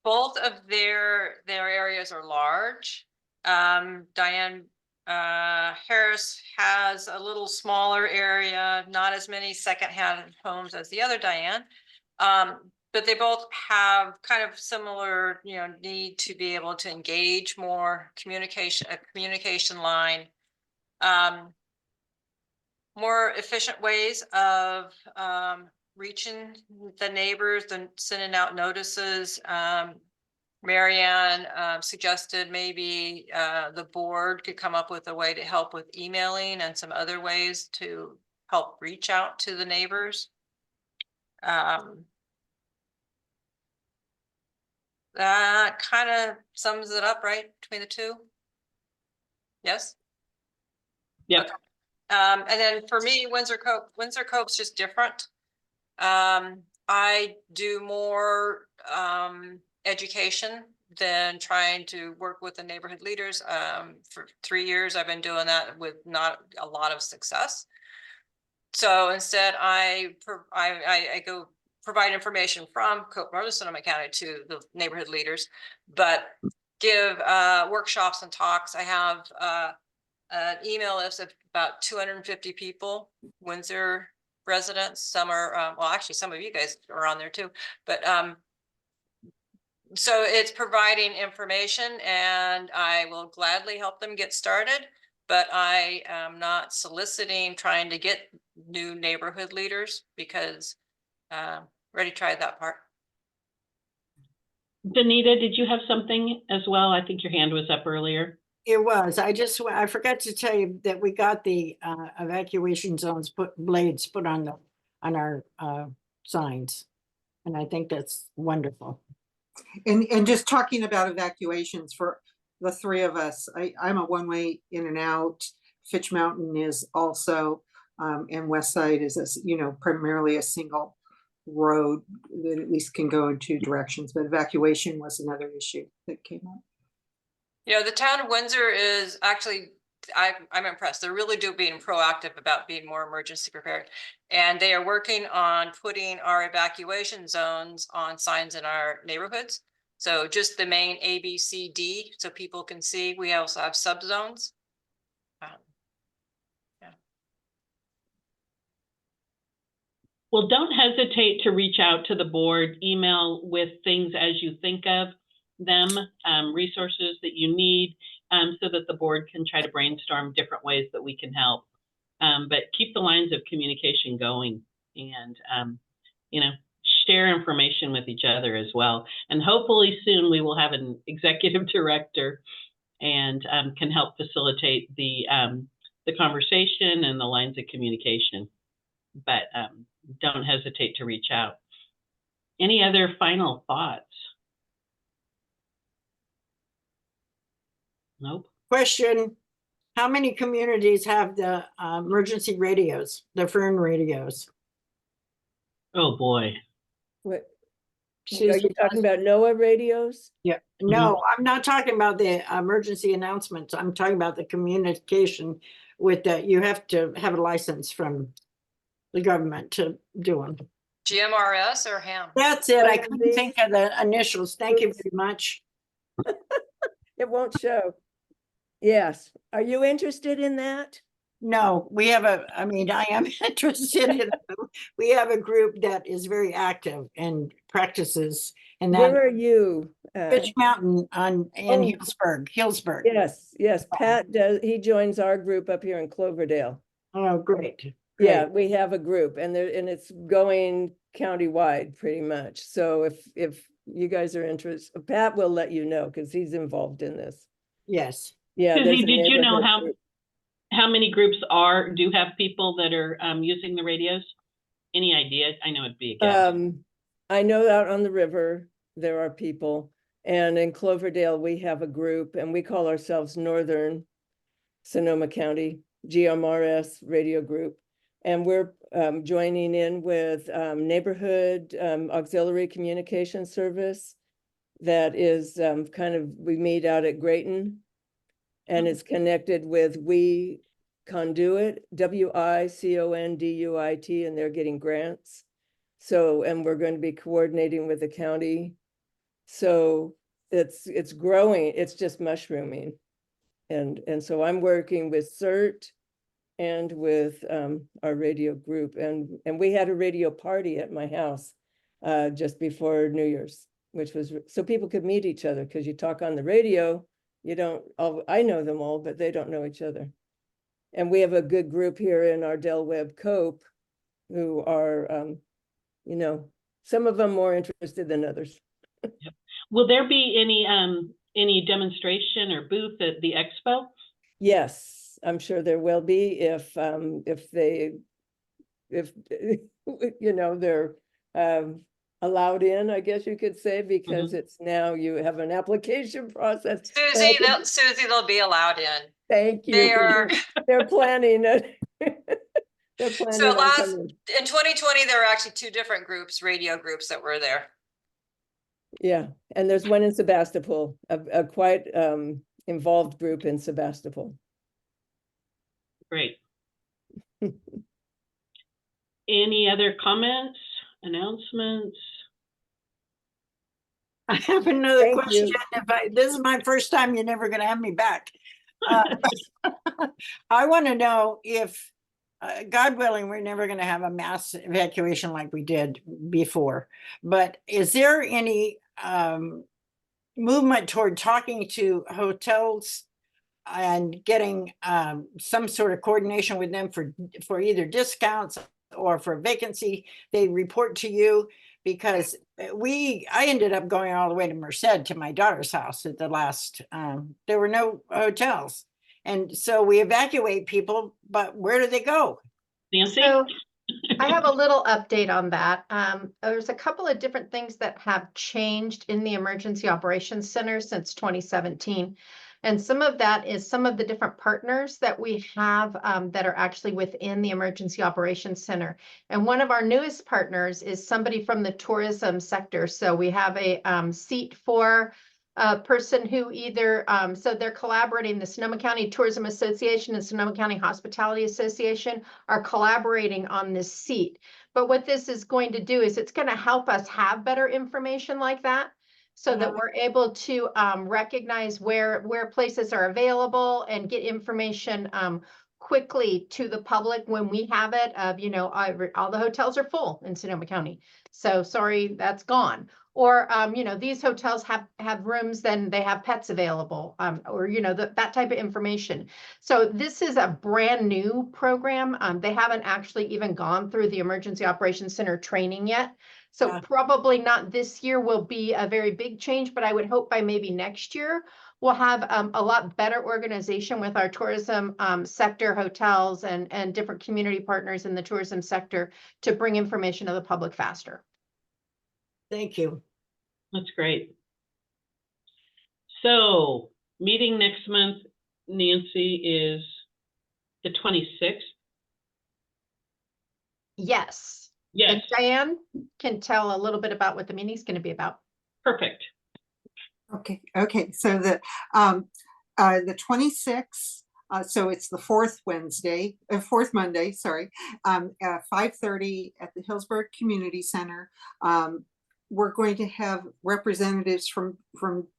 Both of their areas are large. Diane Harris has a little smaller area, not as many secondhand homes as the other Diane. But they both have kind of similar, you know, need to be able to engage more communication, a communication line. More efficient ways of reaching the neighbors than sending out notices. Marianne suggested maybe the board could come up with a way to help with emailing and some other ways to help reach out to the neighbors. That kind of sums it up, right, between the two? Yes? Yeah. Okay. And then for me, Windsor Cope's just different. I do more education than trying to work with the neighborhood leaders. For 3 years, I've been doing that with not a lot of success. So instead, I go provide information from Cope, Northern Sonoma County to the neighborhood leaders, but give workshops and talks. I have an email list of about 250 people, Windsor residents. Some are, well, actually, some of you guys are on there too, but so it's providing information, and I will gladly help them get started, but I am not soliciting, trying to get new neighborhood leaders because already tried that part. Danita, did you have something as well? I think your hand was up earlier. It was, I forgot to tell you that we got the evacuation zones blades put on our signs. And I think that's wonderful. And just talking about evacuations for the three of us, I'm a one-way in and out. Fitch Mountain is also, and West Side is, primarily a single road that at least can go in two directions, but evacuation was another issue that came up. The town of Windsor is actually, I'm impressed. They're really being proactive about being more emergency prepared. And they are working on putting our evacuation zones on signs in our neighborhoods. So just the main A, B, C, D, so people can see. We also have subzones. Well, don't hesitate to reach out to the board, email with things as you think of them, resources that you need, so that the board can try to brainstorm different ways that we can help. But keep the lines of communication going and, share information with each other as well. And hopefully soon we will have an executive director and can help facilitate the conversation and the lines of communication. But don't hesitate to reach out. Any other final thoughts? Nope. Question, how many communities have the emergency radios, the Fern radios? Oh, boy. What? Are you talking about NOAA radios? Yeah, no, I'm not talking about the emergency announcements. I'm talking about the communication with that. You have to have a license from the government to do them. GMRS or ham? That's it. I couldn't think of the initials. Thank you very much. It won't show. Yes. Are you interested in that? No, we have I am interested in, we have a group that is very active and practices. And that, where are you? Fitch Mountain in Hillsburg. Yes. Pat does, he joins our group up here in Cloverdale. Oh, great. Yeah, we have a group and it's going countywide pretty much. So if you guys are interested, Pat will let you know because he's involved in this. Yes. Yeah. Susie, did you know how many groups do have people that are using the radios? Any idea? I know it'd be a guess. I know out on the river there are people, and in Cloverdale we have a group, and we call ourselves Northern Sonoma County GMRS Radio Group, and we're joining in with Neighborhood Auxiliary Communication Service. That is we meet out at Grayton. And it's connected with We Conduit, WICONDUIT, and they're getting grants. So, and we're going to be coordinating with the county. So it's growing, it's just mushrooming. And so I'm working with CERT and with our radio group. And we had a radio party at my house just before New Year's, which was so people could meet each other because you talk on the radio. You don't, I know them all, but they don't know each other. And we have a good group here in our Del Webb Cope who are, some of them more interested than others. Yep. Will there be any demonstration or booth at the expo? Yes, I'm sure there will be if they're allowed in, I guess you could say, because it's now you have an application process. Susie, they'll be allowed in. Thank you. They're planning it. They're planning. So in 2020, there were actually two different groups, radio groups that were there. Yeah, and there's one in Sebastopol, a quite involved group in Sebastopol. Great. Any other comments? Announcements? I have another question. This is my first time, you're never going to have me back. I want to know if, God willing, we're never going to have a mass evacuation like we did before. But is there any movement toward talking to hotels and getting some sort of coordination with them for either discounts or for vacancy, they report to you, because I ended up going all the way to Merced to my daughter's house at the last, there were no hotels. And so we evacuate people, but where do they go? Nancy? So I have a little update on that. There's a couple of different things that have changed in the Emergency Operations Center since 2017. And some of that is some of the different partners that we have that are actually within the Emergency Operations Center. And one of our newest partners is somebody from the tourism sector. So we have a seat for a person who either, so they're collaborating, the Sonoma County Tourism Association and Sonoma County Hospitality Association are collaborating on this seat. But what this is going to do is it's going to help us have better information like that, so that we're able to recognize where places are available and get information quickly to the public when we have it of, you know, all the hotels are full in Sonoma County. So sorry, that's gone. Or, you know, these hotels have rooms, then they have pets available, or, you know, that type of information. So this is a brand new program. They haven't actually even gone through the Emergency Operations Center training yet. So probably not this year will be a very big change, but I would hope by maybe next year, we'll have a lot better organization with our tourism sector, hotels, and different community partners in the tourism sector to bring information to the public faster. Thank you. That's great. So meeting next month, Nancy, is the 26th? Yes. Yes. And Diane can tell a little bit about what the meeting's going to be about. Perfect. Okay. So the 26th, so it's the fourth Monday, sorry, 5:30 at the Hillsborough Community Center. We're going to have representatives from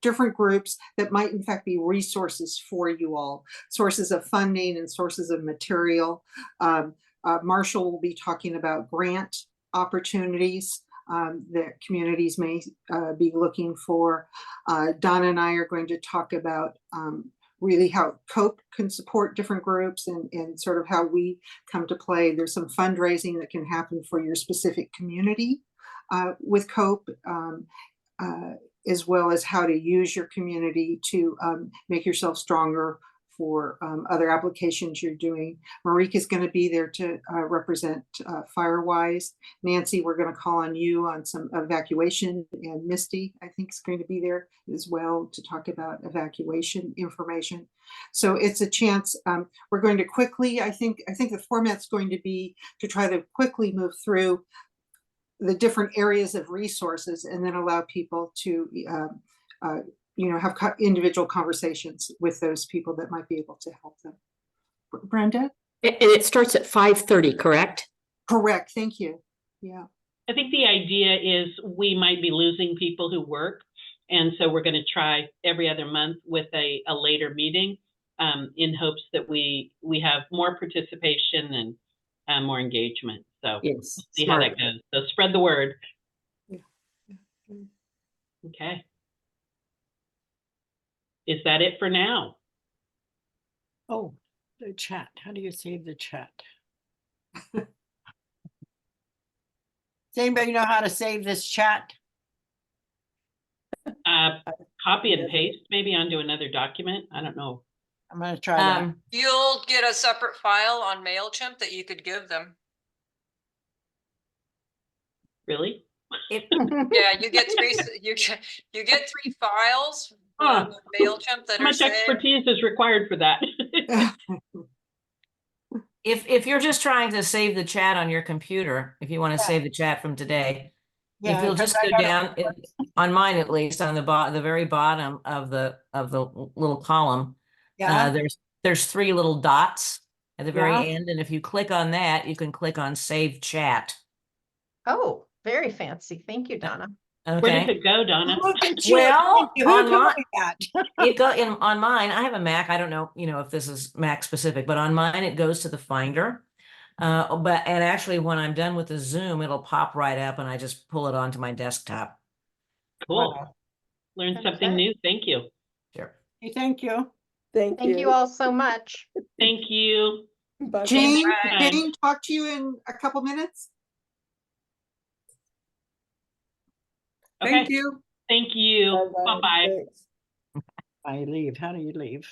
different groups that might in fact be resources for you all, sources of funding and sources of material. Marshall will be talking about grant opportunities that communities may be looking for. Donna and I are going to talk about really how COPE can support different groups and sort of how we come to play. There's some fundraising that can happen for your specific community with COPE, as well as how to use your community to make yourself stronger for other applications you're doing. Marika's going to be there to represent Firewise. Nancy, we're going to call on you on some evacuation, and Misty, I think, is going to be there as well to talk about evacuation information. So it's a chance. We're going to quickly, I think the format's going to be to try to quickly move through the different areas of resources and then allow people to have individual conversations with those people that might be able to help them. Brenda? And it starts at 5:30, correct? Correct, thank you. Yeah. I think the idea is we might be losing people who work. And so we're going to try every other month with a later meeting in hopes that we have more participation and more engagement. So yes, we'll see how that goes. So spread the word. Yeah. Okay. Is that it for now? Oh, the chat. How do you save the chat? Does anybody know how to save this chat? Copy and paste maybe onto another document. I don't know. I'm going to try that. You'll get a separate file on MailChimp that you could give them. Really? Yeah, you get three files on MailChimp that How much expertise is required for that? If you're just trying to save the chat on your computer, if you want to save the chat from today, if you'll just go down on mine, at least on the very bottom of the little column, there's three little dots at the very end, and if you click on that, you can click on Save Chat. Oh, very fancy. Thank you, Donna. Okay. Where did it go, Donna? Well, on mine, I have a Mac. I don't know, if this is Mac specific, but on mine it goes to the Finder. And actually, when I'm done with the Zoom, it'll pop right up, and I just pull it onto my desktop. Cool. Learned something new. Thank you. Sure. Thank you. Thank Thank you you. all so much. Thank you. Bye. Jane, Bye. Jane, talk to you in a couple minutes. Okay. Thank you. Thank you. Bye-bye. Bye-bye. Thanks. I leave. How do you leave?